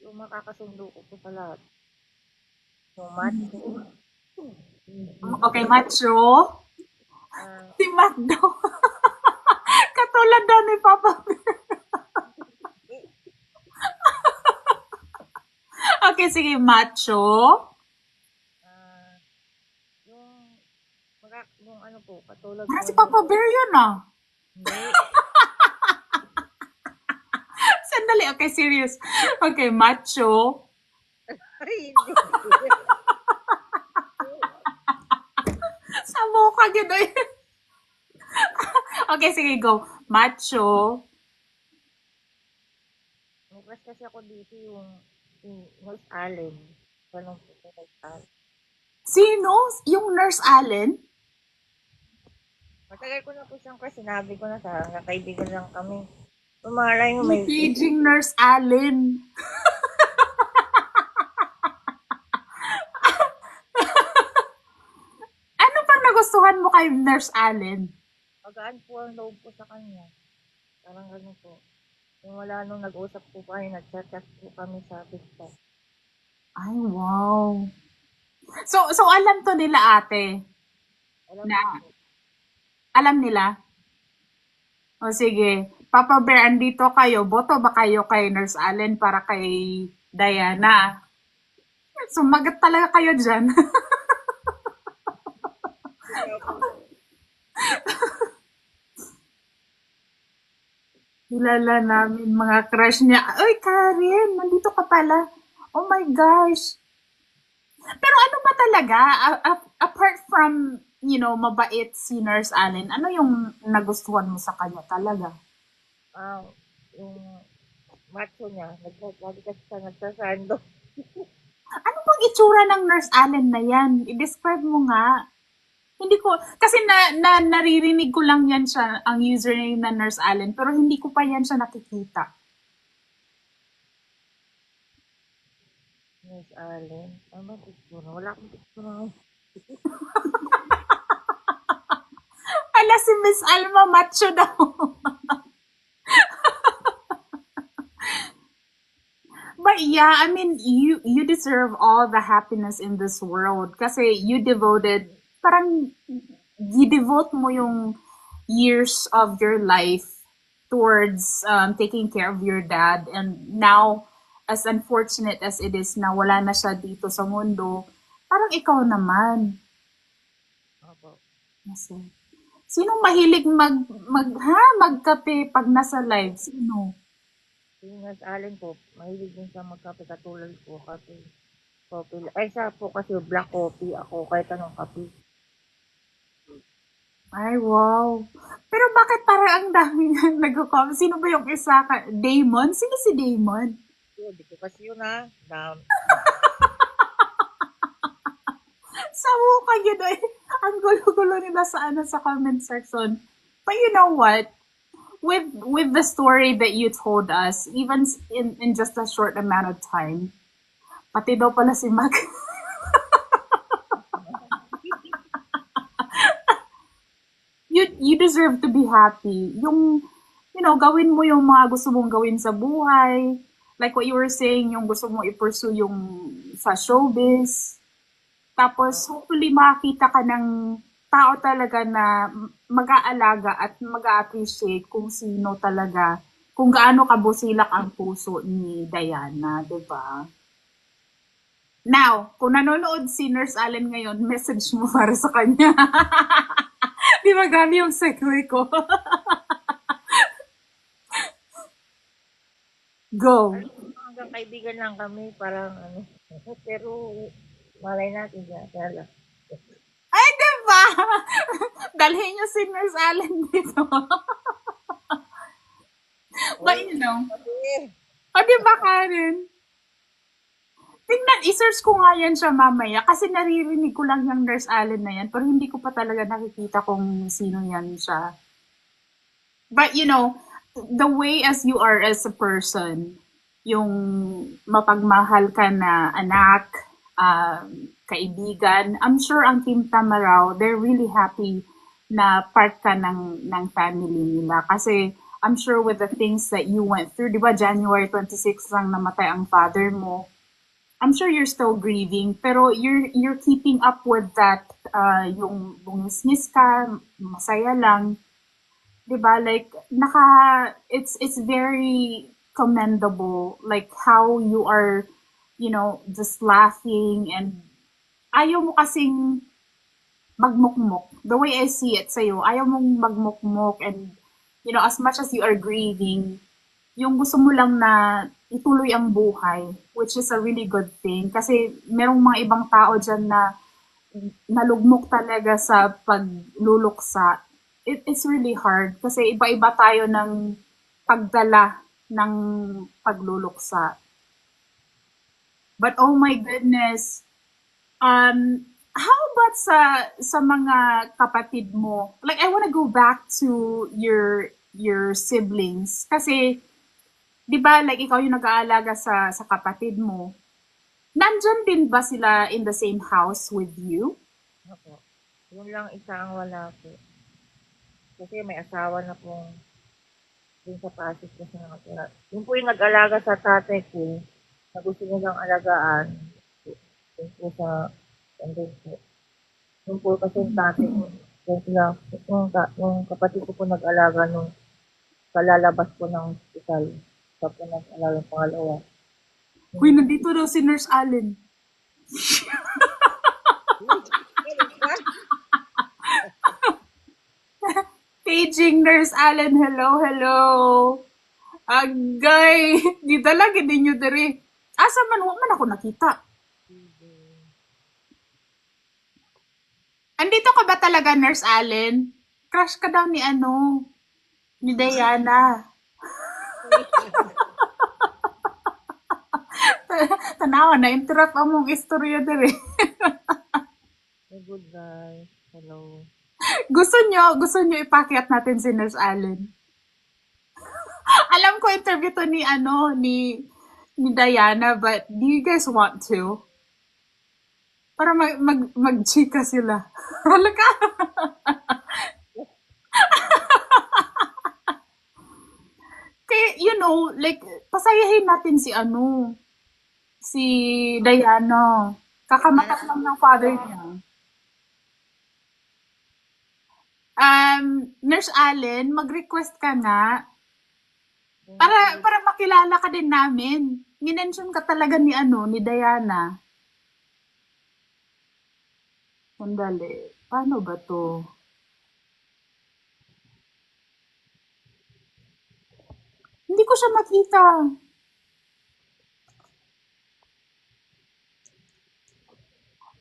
yung makakasundo ko po sa lahat. Yung macho, Okay, macho. ah, Si Mac daw. Katulad daw ni Papa. Okay, sige, macho. ah, yung, yung ano po, katulad Parang po si nung, Papa Bear yun ah. hindi, Sandali, okay, serious. Okay, macho. ay, hindi. Sa mukha gano'n. Okay, sige, go. Macho. May crush kasi ako dito yung Nurse Allen. Ganun po yung Nurse Allen. Sino? Yung Nurse Allen? Matagal ko na po siyang crush, sinabi ko na sa kaibigan lang kami. Malay mo Yung may, paging Nurse Allen. Ano pang nagustuhan mo kay Nurse Allen? magaan po ang loob ko sa kanya. Parang ganun po. Yung wala nung nag-usap po kami, nag-chat po kami sa TikTok. Ay, wow. So alam to nila ate. Alam Na, din po. alam nila? O sige. Papa Bear, andito kayo. Boto ba kayo kay Nurse Allen para kay Diana? Sumagat talaga kayo dyan. Kaya po, Kilala namin mga crush niya. Uy, Karen, nandito ka pala. Oh my gosh. Pero ano ba talaga, apart from mabait si Nurse Allen, ano yung nagustuhan mo sa kanya talaga? Ah, yung macho niya, lagi kasi siya nagsasando. Ano bang itsura ng Nurse Allen na yan? I-describe mo nga. Hindi ko, kasi naririnig ko lang yan siya, ang username na Nurse Allen, pero hindi ko pa yan siya nakikita. Miss Allen. Ano ba picture? Wala akong picture ngayon. Ala, si Miss Alma macho daw. But yeah, I mean, you deserve all the happiness in this world kasi parang you-devote mo yung years of your life towards taking care of your dad. And now, as unfortunate as it is na wala na siya dito sa mundo, parang ikaw naman. Opo. Kasi, sinong mahilig magkape pag nasa live? Sino? Si Miss Allen po, mahilig din siya magkape katulad ko kasi coffee. Ay, siya po kasi black coffee. Ako kahit anong kape. Ay, wow. Pero bakit parang ang dami nga nagko-comment? Sino ba yung isa? Damon? Sino si Damon? Yun, di ko kasi yun ha. Sawo kayo doon. Ang gulo-gulo nila sa comment section. But you know what? With the story that you told us, even in just a short amount of time, pati daw pala si Mac. You deserve to be happy. Gawin mo yung mga gusto mong gawin sa buhay. Like what you were saying, yung gusto mong i-pursue yung sa showbiz. Tapos, hopefully, makakita ka ng tao talaga na mag-aalaga at mag-appreciate kung sino talaga, kung gaano kabusilak ang puso ni Diana, di ba? Now, kung nanonood si Nurse Allen ngayon, message mo para sa kanya. Di ba grabe yung segue ko? Go. Hanggang kaibigan lang kami, parang ano. Pero malay natin siya. Kaya lang. Ay, di ba? Dalhin niyo si Nurse Allen dito. But Uy, you know, kasi, o di ba Karen? Tingnan, i-search ko nga yan siya mamaya kasi naririnig ko lang yung Nurse Allen na yan pero hindi ko pa talaga nakikita kung sino yan siya. But the way as you are as a person, yung mapagmahal ka na anak, kaibigan, I'm sure ang Team Tamaraw, they're really happy na part ka ng family nila. Kasi I'm sure with the things that you went through, di ba January 26 lang namatay ang father mo. I'm sure you're still grieving, pero you're keeping up with that, yung bungis ka, masaya lang. 'Di ba? Like it's very commendable like how you are, just laughing and ayaw mo kasing magmukmok. The way I see it sa'yo, ayaw mong magmukmok and as much as you are grieving, yung gusto mo lang na ituloy ang buhay, which is a really good thing. Kasi merong mga ibang tao dyan na nalugmok talaga sa pagluluksa. It's really hard kasi iba-iba tayo ng pagdala ng pagluluksa. But oh my goodness, how about sa mga kapatid mo? Like I want to go back to your siblings kasi 'di ba like ikaw yung nag-aalaga sa kapatid mo. Nandyan din ba sila in the same house with you? ako. Yun lang isa ang wala po. Kasi may asawa na pong dun sa Pasig kasi nakatira. Yun po yung nag-alaga sa tatay ko na gusto nilang alagaan. Yun po andun po. Yun po kasi yung tatay ko. Yung kapatid ko po nag-alaga nung kalalabas po ng hospital. Siya po nag-alaga ng pangalawa. Uy, nandito daw si Nurse Allen. Paging Nurse Allen, hello, hello. Agay, di talaga din nyo diri. Asa man, wag man ako nakita. Andito ka ba talaga, Nurse Allen? Crush ka daw ni ano, ni Diana. Tanawa na, interrupt among istorya dere. Hey, good guys. Hello. Gusto nyo ipakyat natin si Nurse Allen. Alam ko interview to ni ano, ni Diana, but do you guys want to? Para mag-chika sila. Wala ka. Kaya, like, pasayahin natin si ano, si Diana. Kakamatak lang ng father niya. Nurse Allen, mag-request ka nga para makilala ka din namin. Minention ka talaga ni ano, ni Diana. Sandali. Paano ba to? Hindi ko siya makita.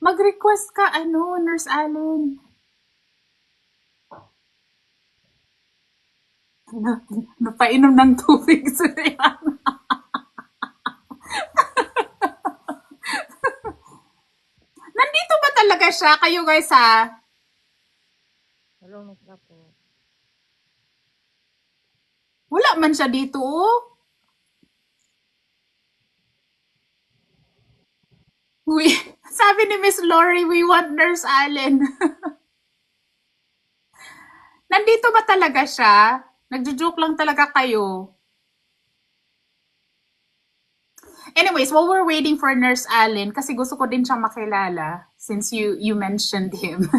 Mag-request ka, ano, Nurse Allen. Napainom ng tubig sa Diana. Nandito ba talaga siya? Kayo guys ha? Hello, Mr. po. Wala man siya dito oh. Sabi ni Miss Lori, we want Nurse Allen. Nandito ba talaga siya? Nagjo-joke lang talaga kayo. Anyways, while we're waiting for Nurse Allen, kasi gusto ko din siyang makilala since you mentioned him.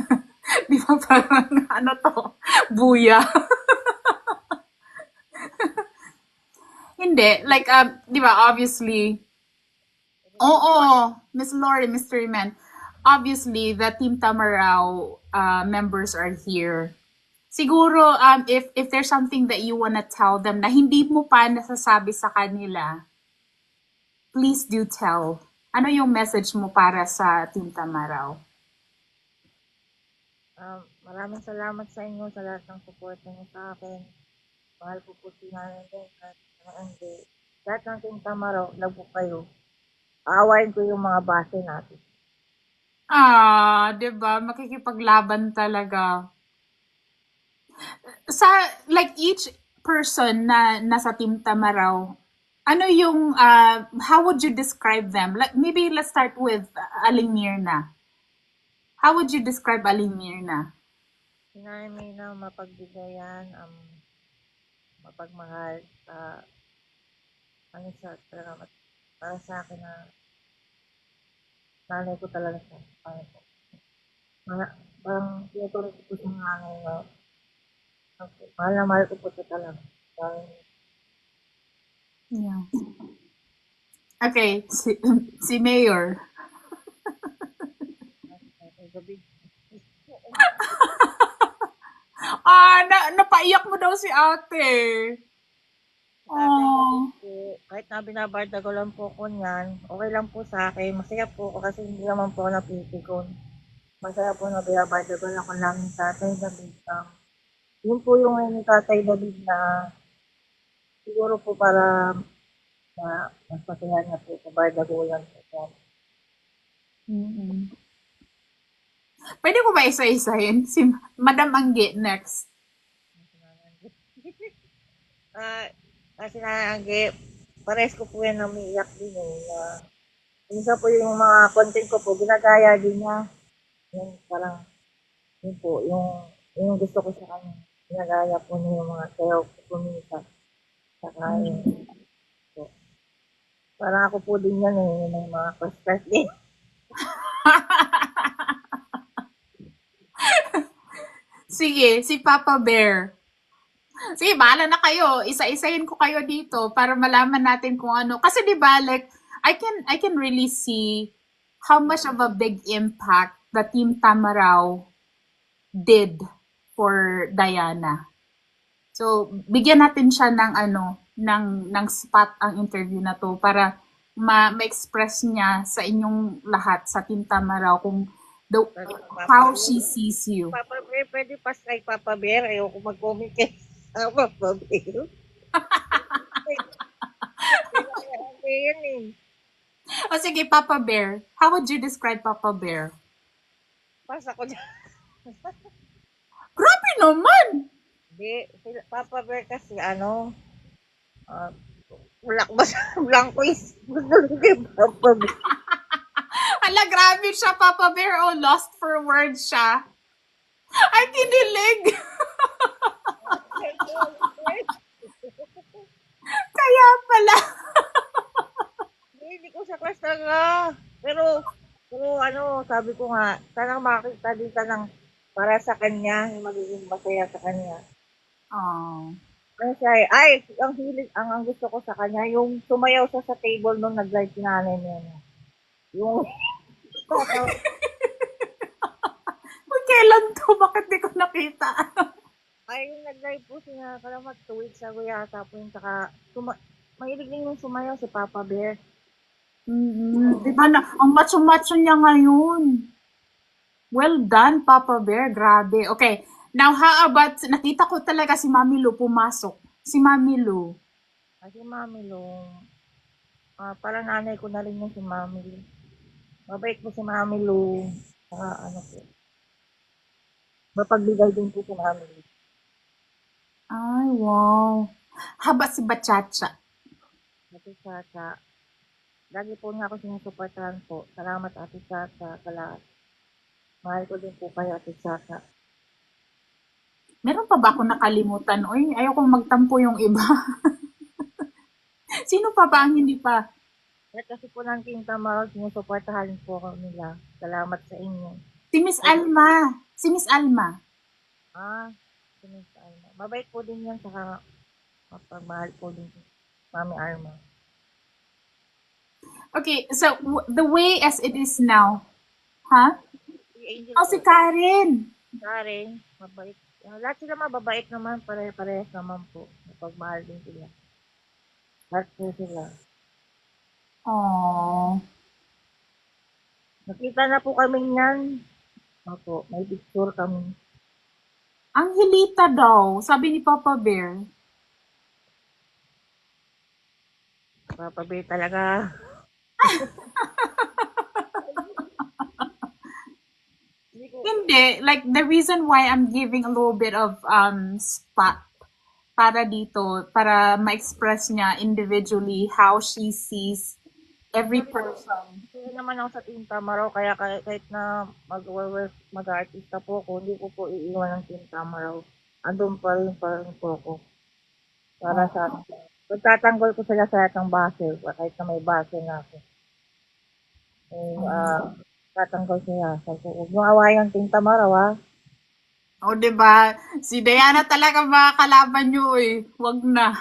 Di ba parang ano to? Buya. Hindi. Like, di ba, obviously, oo, Miss Lori, Mystery Man. Obviously, the Team Tamaraw members are here. Siguro, if there's something that you wanna tell them na hindi mo pa nasasabi sa kanila, please do tell. Ano yung message mo para sa Team Tamaraw? Maraming salamat sa inyo sa lahat ng support niyo sa akin. Mahal ko po si Nanay din at hindi. Lahat ng Team Tamaraw, love po kayo. Aawain ko yung mga base natin. Di ba? Makikipaglaban talaga. Sa, like, each person na nasa Team Tamaraw, ano yung, how would you describe them? Like, maybe let's start with Aling Mirna. How would you describe Aling Mirna? Si Nanay Mina, mapagbigayan, mapagmahal, ano siya, talaga, para sa akin na nanay ko talaga siya. Parang tinutuloy ko po sa nanay na mahal na mahal ko po siya talaga. Yeah. Okay, si Mayor. Gabi. Napaiyak mo daw si ate. Kahit na binabarda ko lang po ko niyan, okay lang po sa akin. Masaya po ako kasi hindi naman po ako napipikon. Masaya po na binabarda ko lang ko lang ni Tatay David. Yun po yung ni Tatay David na siguro po para mas masaya niya po sa barda ko lang po. Mm-hmm. Pwede ko ba isa-isahin? Si Madam Angge next. Kasi Nanay, pares ko po yan na umiiyak din eh. Minsan po yung mga content ko po, ginagaya din niya. Yung parang, yun po, yung gusto ko sa kanya. Ginagaya po niya yung mga sayaw ko po minsan. Saka yun. So, parang ako po din yan eh, may mga crush din. Sige, si Papa Bear. Sige, bahala na kayo. Isa-isahin ko kayo dito para malaman natin kung ano. Kasi 'di ba, like I can really see how much of a big impact the Team Tamaraw did for Diana. So, bigyan natin siya ng ng spot ang interview na to para ma-express niya sa inyong lahat sa Team Tamaraw kung The how she sees you. Papa Bear, pwede pas kay Papa Bear. Ayoko mag-comment kay Papa Bear. Kaya yan eh. O sige, Papa Bear. How would you describe Papa Bear? Pas ako dyan. Grabe naman! Hindi, Papa Bear kasi ano, wala ko ba sa blanco is gusto ko kay Papa Bear. Hala, grabe siya, Papa Bear. Oh, lost for words siya. Ay, kinilig! Kaya pala. Hindi ko siya class talaga. Pero ano, sabi ko nga, sana makita din ka ng para sa kanya, yung magiging masaya sa kanya. Oh. Kasi, ang hilig, ang gusto ko sa kanya, yung sumayaw siya sa table nung nag-live si nanay niya. Yung, Kung kailan to? Bakit di ko nakita? yung nag-live po siya, kalamat 2 weeks ago yata po yung saka, mahilig din yung sumayaw si Papa Bear. Mm-hmm. Diba na, ang macho-macho niya ngayon. Well done, Papa Bear. Grabe. Okay. Now, how about, nakita ko talaga si Mami Lu pumasok. Si Mami Lu. Kasi Mami Long, parang nanay ko na rin yung si Mami Lu. Mabait po si Mami Lu. Saka ano po, mapagbigay din po si Mami Lu. Ay, wow. Haba si Bachacha. Ate Chacha, lagi po niya ako sinusuportahan po. Salamat Ate Chacha, sa lahat. Mahal ko din po kayo Ate Chacha. Meron pa ba ako nakalimutan? Uy, ayokong magtampo yung iba. Sino pa ba ang hindi pa? At kasi po ng Team Tamaraw, sinusuportahan po ako nila. Salamat sa inyo. Si Miss Alma. Si Miss Alma. Sinusuportahan. Mabait po din yan, saka mapagmahal po din Mami Arma. Okay, so the way as it is now. Huh? Si Angel Oh, po, si Karen. Karen, mabait. Lahat sila mababait naman, pare-parehas naman po. Mapagmahal din sila. Lahat po sila. Oh. Nakita na po kami niyan. Opo, may picture kami. Ang hilita daw, sabi ni Papa Bear. Papa Bear talaga. Hindi, like the reason why I'm giving a little bit of spot para dito, para ma-express niya individually how she sees every person. Kaya naman ako sa Team Tamaraw, kaya kahit na mag-artista po ako, hindi ko po iiwan ng Team Tamaraw. Andun pa rin po ako. Para sa pagtatanggol ko sila sa lahat ng base, kahit na may base na ako. Tatanggol sila. Sabi ko, huwag nyo awayan Team Tamaraw, ha? O, diba? Si Diana talaga mga kalaban nyo eh. Wag na.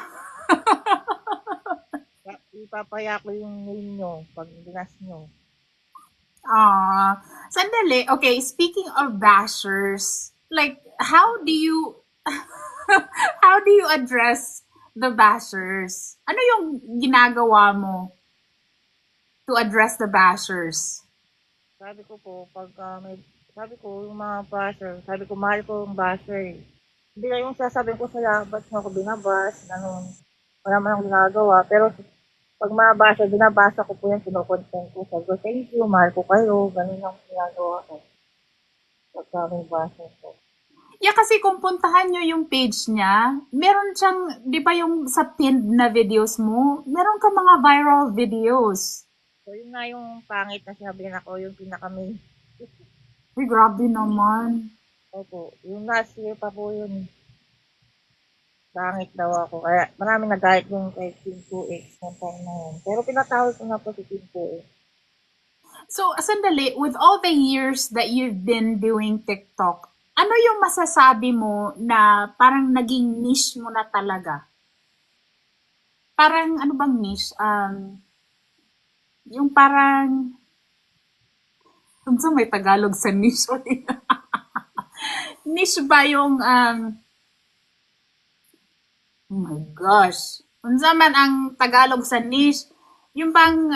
Ipapaya ko yung name nyo pag dinas nyo. Sandali. Okay, speaking of bashers, like, how do you, how do you address the bashers? Ano yung ginagawa mo to address the bashers? Sabi ko po, sabi ko, yung mga basher, sabi ko, mahal ko yung basher. Hindi na yung sasabihin ko sila, ba't mo ako binabas, ganun. Wala man akong ginagawa. Pero pag mga basher, binabasa ko po yan, kinukontent ko. Sabi ko, thank you, mahal ko kayo, ganun ang ginagawa ko. Pagka may basher ko. Yeah, kasi kung puntahan nyo yung page niya, meron siyang, di ba yung sa pinned na videos mo, meron ka mga viral videos. So, yun nga yung pangit na sinabihan ako, yung pinaka-main. Uy, grabe naman. Opo, yung last year pa po yun. Pangit daw ako. Kaya marami nagahit yung kay Team 2X ng time na yun. Pero pinatawag ko na po si Team 2X. So, sandali, with all the years that you've been doing TikTok, ano yung masasabi mo na parang naging niche mo na talaga? Parang, ano bang niche? Yung parang, kung saan may Tagalog sa niche? Niche ba yung, oh my gosh. Kung saan man ang Tagalog sa niche, yung bang,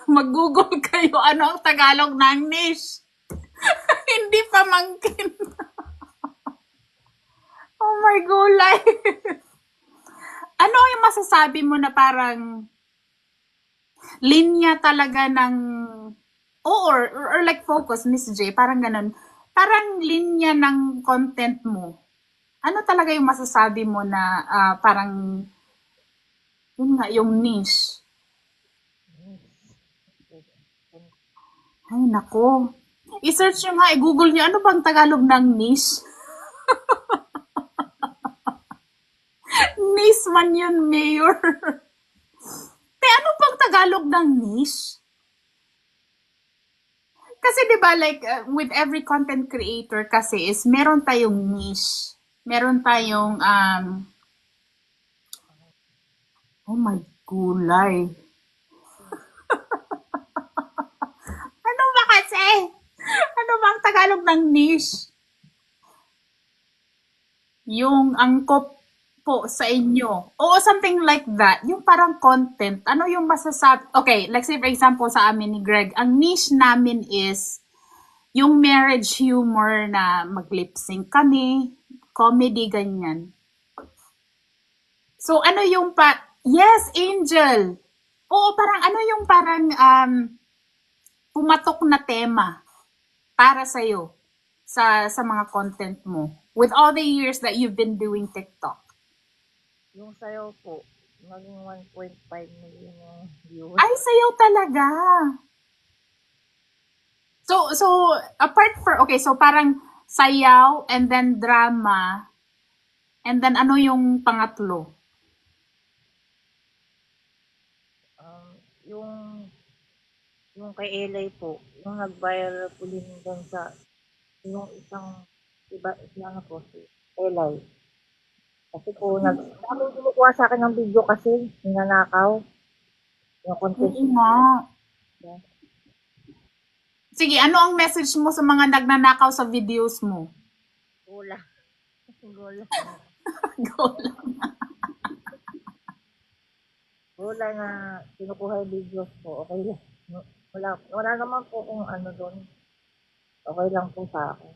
Mag-Google kayo ano ang Tagalog ng niche. Hindi pamangkin. Oh my gulay. Ano yung masasabi mo na parang linya talaga ng or like focus, Miss J, parang ganun. Parang linya ng content mo. Ano talaga yung masasabi mo na parang yun nga, yung niche? Ay, nako. I-search nyo nga, i-google nyo, ano bang Tagalog ng niche? Niche man yun, Mayor. Te, ano bang Tagalog ng niche? Kasi 'di ba like with every content creator kasi is meron tayong niche. Meron tayong oh my gulay. Ano ba kasi? Ano ba ang Tagalog ng niche? Yung angkop po sa inyo. Oo, something like that. Yung parang content. Ano yung masasabi? Okay, like say for example sa amin ni Greg, ang niche namin is yung marriage humor na mag-lip sync kami, comedy, ganyan. So, ano yung yes, Angel. Oo, parang ano yung parang pumatok na tema para sa'yo sa mga content mo with all the years that you've been doing TikTok? Yung sayaw po, naging 1.5 million yung viewers. Ay, sayaw talaga. So apart okay, so parang sayaw and then drama and then ano yung pangatlo? Um, yung yung kay Elay po, yung nag-viral po din doon sa yung isang iba ano po si Elay. Kasi po ako kumukuha sa akin ng video kasi ninanakaw yung content Oo nga. niya. Sige, ano ang message mo sa mga nagnanakaw sa videos mo? Wala. Wala. Go lang. Wala na kinukuha yung videos ko. Okay lang. Wala naman po kung ano doon. Okay lang po sa akin.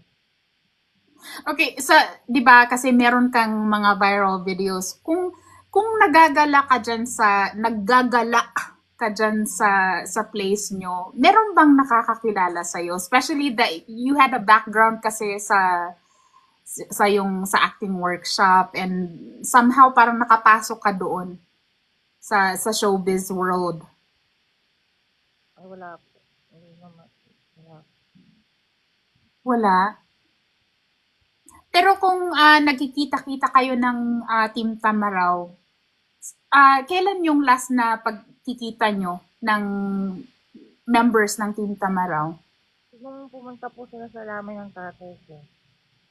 Okay, sa 'di ba kasi meron kang mga viral videos. Kung naggagala ka diyan sa place nyo, meron bang nakakakilala sa especially that you had a background kasi sa acting workshop and somehow parang nakapasok ka doon sa showbiz world. Ay, wala po. Hindi naman. Wala. Wala. Pero kung nagkikita-kita kayo ng Team Tamaraw, kailan yung last na pagkikita nyo ng members ng Team Tamaraw? Nung pumunta po sila sa lamay ng tatay ko,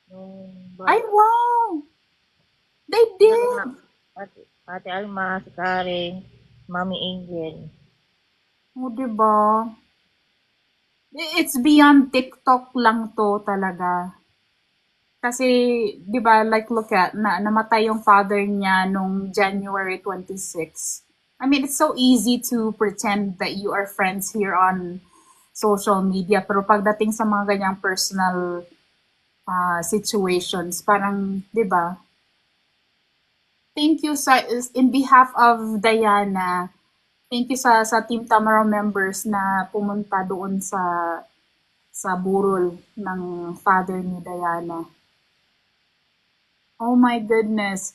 nung Ay, wow! They did! Ate Alma, si Karen, Mami Angel. O, diba? It's beyond TikTok lang to talaga. Kasi, di ba, like look at, namatay yung father niya nung January 26. I mean, it's so easy to pretend that you are friends here on social media. Pero pagdating sa mga ganyang personal situations, parang, di ba, thank you in behalf of Diana, thank you sa Team Tamara members na pumunta doon sa burol ng father ni Diana. Oh my goodness.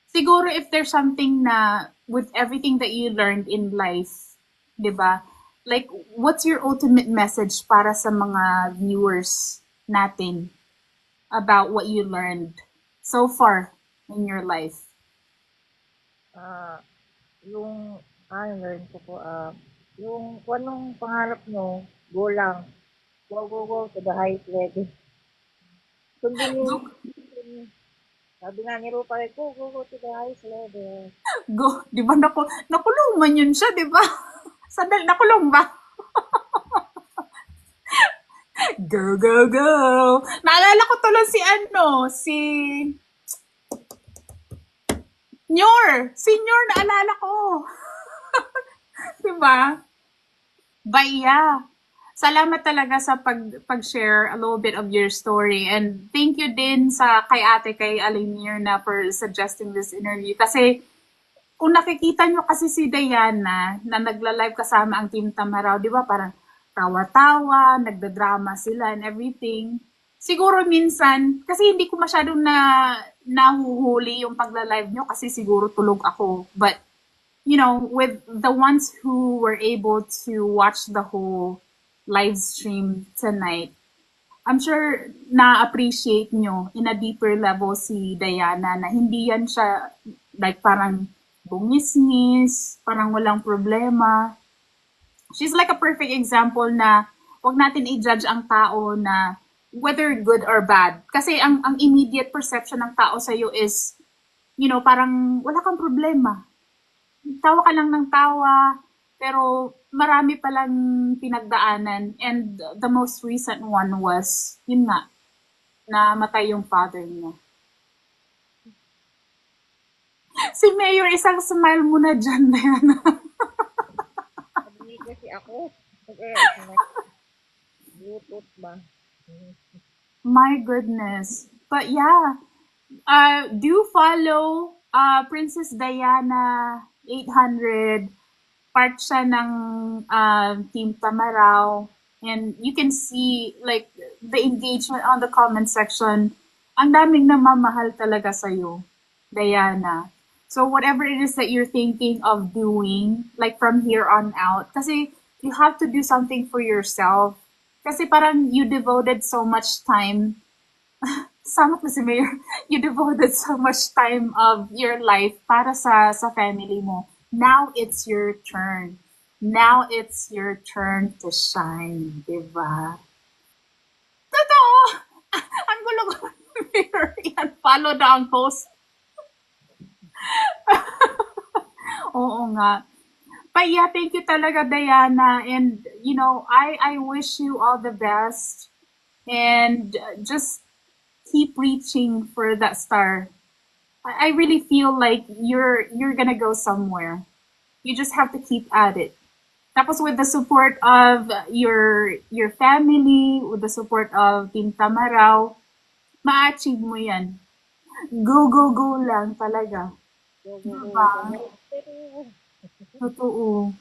Siguro if there's something na with everything that you learned in life, 'di ba? Like what's your ultimate message para sa mga viewers natin about what you learned so far in your life? Yung, learn ko po, yung kung anong pangarap nyo, go lang. Go, go, go to the highest level. Sundin yung, sabi nga ni Rupa, go, go, go to the highest level. Go, 'di ba nakulong man yun siya, 'di ba? Sandali, nakulong ba? Go, go, go! Naalala ko tuloy si Nyor! Si Nyor, naalala ko. Diba? But yeah, salamat talaga sa pag-share a little bit of your story. And thank you din sa kay ate, kay Aling Mirna for suggesting this interview. Kasi kung nakikita nyo kasi si Diana na nagla-live kasama ang Team Tamaraw, di ba parang tawa-tawa, nagda-drama sila and everything. Siguro minsan, kasi hindi ko masyadong nahuhuli yung pagla-live nyo kasi siguro tulog ako. But you know, with the ones who were able to watch the whole live stream tonight, I'm sure na-appreciate nyo in a deeper level si Diana na hindi yan siya like parang bungis-ngis, parang walang problema. She's like a perfect example na wag natin i-judge ang tao na whether good or bad. Kasi ang immediate perception ng tao sa'yo is, you know, parang wala kang problema, tawa ka lang ng tawa, pero marami palang pinagdaanan. And the most recent one was, yun nga, namatay yung father niya. Si Mayor, isang smile mo na dyan, Diana. Sabi kasi ako. Kasi, Bluetooth ba? My goodness. But yeah, do follow Princess Diana 800. Part siya ng Team Tamaraw. And you can see like the engagement on the comment section. Ang daming namamahal talaga sa'yo, Diana. So whatever it is that you're thinking of doing, like from here on out, kasi you have to do something for yourself. Kasi parang you devoted so much time, sama ko si Mayor, you devoted so much time of your life para sa family mo. Now it's your turn. Now it's your turn to shine, di ba? Totoo! Ang gulo ko, Mayor. Yan, follow the ang post. Oo nga. But yeah, thank you talaga, Diana. And, you know, I wish you all the best. And just keep reaching for that star. I really feel like you're gonna go somewhere. You just have to keep at it. Tapos with the support of your family, with the support of Team Tamaraw, ma-achieve mo yan. Go, go, go lang talaga. Go, go, go. Diba? Pero, Totoo.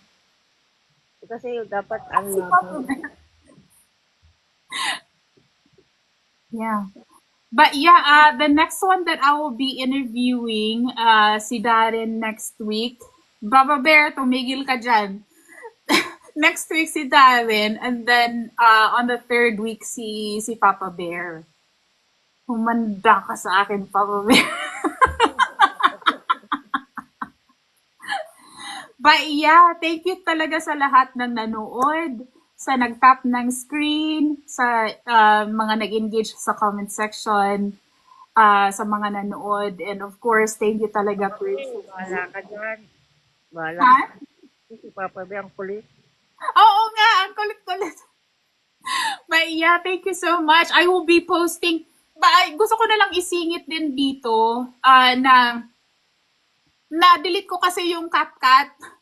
kasi dapat Si alam Papa mo. Bear. Yeah. But yeah, the next one that I will be interviewing, si Darren next week. Baba Bear, tumigil ka dyan. Next week si Darren, and then on the third week si Papa Bear. Humanda ka sa akin, Papa Bear. But yeah, thank you talaga sa lahat ng nanood, sa nag-tap ng screen, sa mga nag-engage sa comment section, sa mga nanood, and of course, thank you talaga, Princess. Wala ka dyan. Wala Ha? ka. Si Papa B ang kulit. Oo nga, ang kulit-kulit. But yeah, thank you so much. I will be posting, gusto ko na lang isingit din dito, na-delete ko kasi yung CapCut.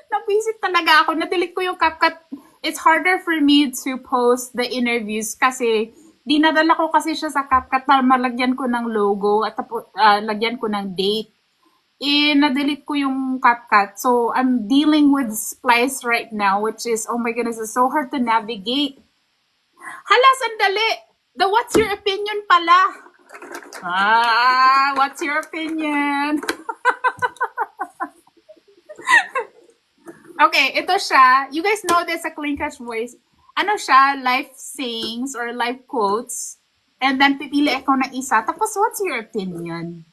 Nabisit talaga ako. Na-delete ko yung CapCut. It's harder for me to post the interviews kasi dinadala ko kasi siya sa CapCut para malagyan ko ng logo at lagyan ko ng date. Na-delete ko yung CapCut. So, I'm dealing with Splice right now, which is, oh my goodness, it's so hard to navigate. Hala, sandali! The what's your opinion pala? What's your opinion? Okay, ito siya. You guys know this sa Clean Catch Voice. Ano siya? Life sayings or life quotes. And then pipili ako ng isa. Tapos, what's your opinion?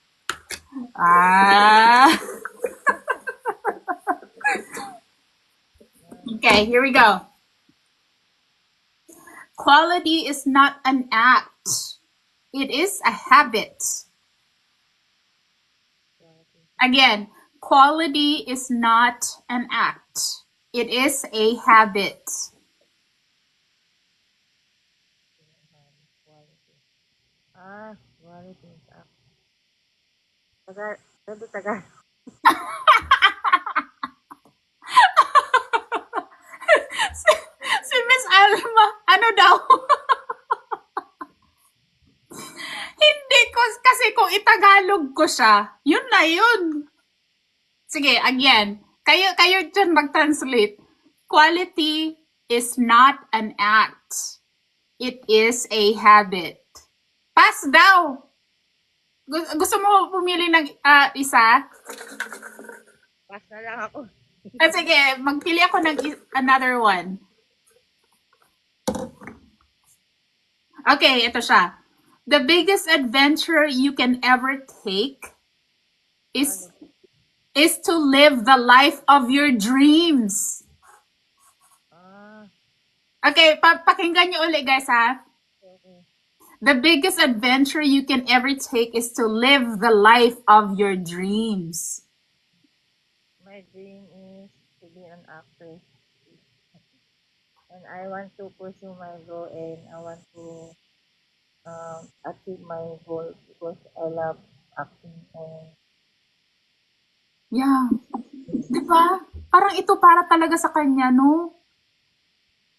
Okay, here we go. Quality is not an act. It is a habit. Again, quality is not an act. It is a habit. Quality. Tagal. Tinagalog ko siya. Yun na yun. Sige, again. Kayo dyan mag-translate. Quality is not an act. It is a habit. Pass daw. Gusto mo pumili ng isa? Pass na lang ako. Sige, magpili ako ng another one. Okay, ito siya. The biggest adventure you can ever take is to live the life of your dreams. Ah, Okay, pakinggan nyo ulit guys ha. okay. The biggest adventure you can ever take is to live the life of your dreams. My dream is to be an actress. And I want to pursue my goal and I want to achieve my goal because I love acting and Yeah. Diba? Parang ito para talaga sa kanya, no?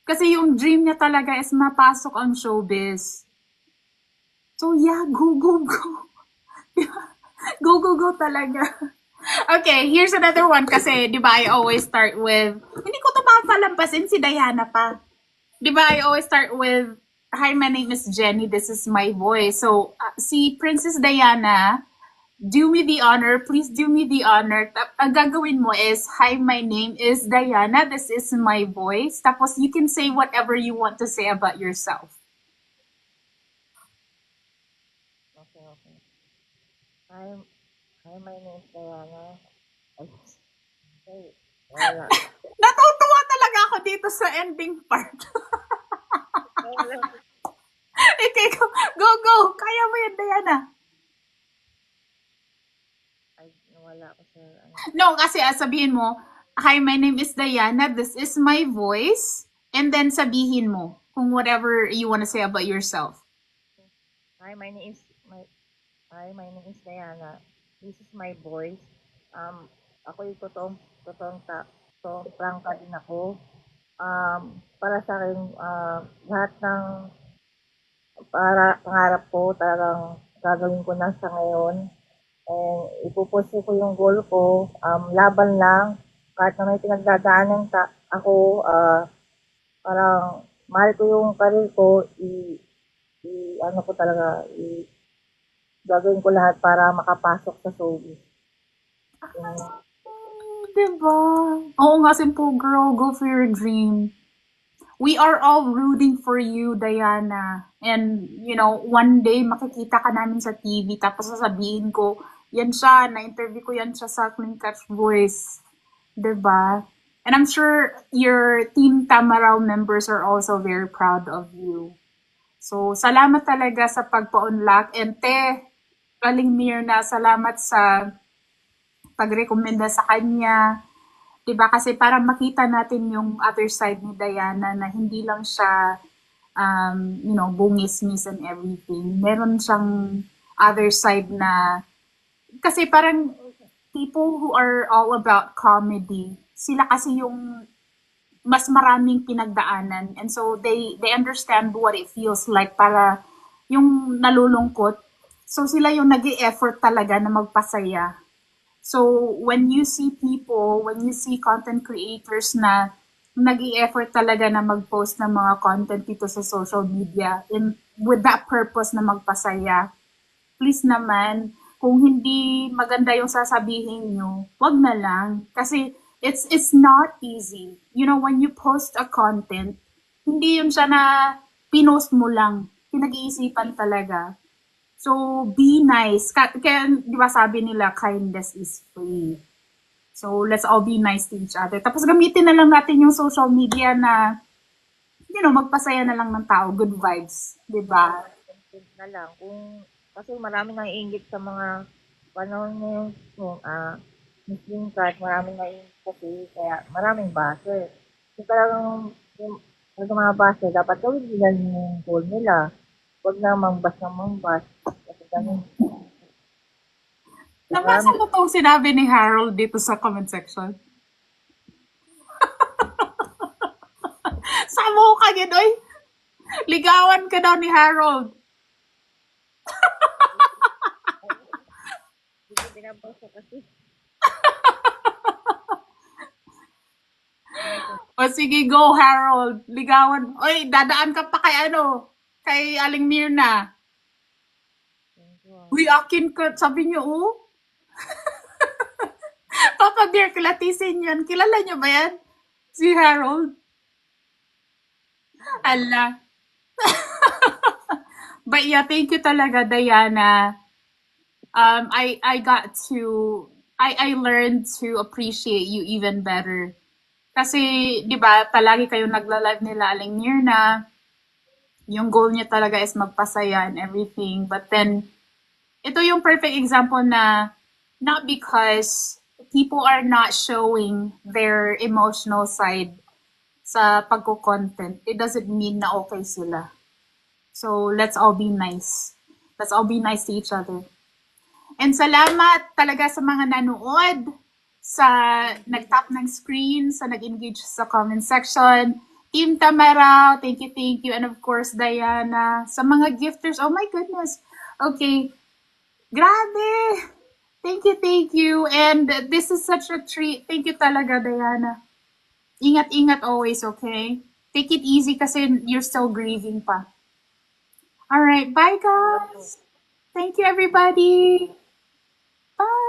Kasi yung dream niya talaga is mapasok ang showbiz. So yeah, go, go, go. Go, go, go talaga. Okay, here's another one kasi, di ba, I always start with, hindi ko ito makakalampasin si Diana pa. Di ba, I always start with, hi, my name is Jenny, this is my voice. So, si Princess Diana, do me the honor, please do me the honor. Ang gagawin mo is, hi, my name is Diana, this is my voice. Tapos, you can say whatever you want to say about yourself. okay. Hi, my name is Diana. Ay, wala. Natutuwa talaga ako dito sa ending part. Wala. Okay, go, go. Kaya mo yan, Diana. Ay, wala ko sa ano. No, kasi sabihin mo, hi, my name is Diana, this is my voice, and then sabihin mo kung whatever you want to say about yourself. Hi, my name is Diana. This is my voice. Ako yung totoong prangka din ako. Para sa akin, lahat ng pangarap ko talagang gagawin ko na sa ngayon. And ipupursue ko yung goal ko. Laban lang. Kahit na may pinagdadaanan ako, parang mahal ko yung career ko, ano ko talaga, gagawin ko lahat para makapasok sa showbiz. Diba? Oo nga, simple girl, go for your dream. We are all rooting for you, Diana. And, you know, one day makikita ka namin sa TV tapos sasabihin ko, yan siya, na-interview ko yan siya sa Clean Catch Voice. Diba? And I'm sure your Team Tamaraw members are also very proud of you. So, salamat talaga sa pagpa-unlock. And te, Kaling Mirna, salamat sa pag-recommenda sa kanya. Diba? Kasi para makita natin yung other side ni Diana na hindi lang siya, you know, bungis-ngis and everything. Meron siyang other side na, kasi parang people who are all about comedy, sila kasi yung mas maraming pinagdaanan. And so they understand what it feels like para yung nalulungkot. So sila yung nag-e-effort talaga na magpasaya. So when you see people, when you see content creators na nag-i-effort talaga na mag-post ng mga content dito sa social media with that purpose na magpasaya, please naman, kung hindi maganda yung sasabihin nyo, wag na lang. Kasi it's not easy. You know, when you post a content, hindi yun siya na pinost mo lang. Pinag-iisipan talaga. So, be nice. Kaya, di ba sabi nila, kindness is free. So, let's all be nice to each other. Tapos, gamitin na lang natin yung social media na, you know, magpasaya na lang ng tao. Good vibes. Di ba? Content na lang. Kasi marami nang iingit sa mga panahon ngayon, Muslim card, maraming naiingit kasi, kaya maraming base. Kung talagang yung mga base, dapat gawin nila yung goal nila. Huwag na mangbas ng mangbas. Kasi ganun. Nabasa mo itong sinabi ni Harold dito sa comment section. Samo ka yun, oy. Ligawan ka daw ni Harold. kinabukasan kasi. O sige, go Harold. Ligawan. Oy, dadaan ka pa kay ano? Kay Aling Mirna. Uy, akin ka. Sabi niyo, oh. Papa Bear, kilatisin yan. Kilala niyo ba yan? Si Harold. Ala. But yeah, thank you talaga, Diana. I got to, I learned to appreciate you even better. Kasi, di ba, palagi kayong nagla-live nila Aling Mirna. Yung goal niya talaga is magpasaya and everything. But then, ito yung perfect example na not because people are not showing their emotional side sa pagko-content, it doesn't mean na okay sila. So, let's all be nice. Let's all be nice to each other. And salamat talaga sa mga nanood, sa nag-tap ng screen, sa nag-engage sa comment section. Team Tamara, thank you. And of course, Diana. Sa mga gifters, oh my goodness. Okay, grabe! Thank you. And this is such a treat. Thank you talaga, Diana. Ingat-ingat always, okay? Take it easy kasi you're still grieving pa. Alright, bye guys! Thank you everybody! Bye!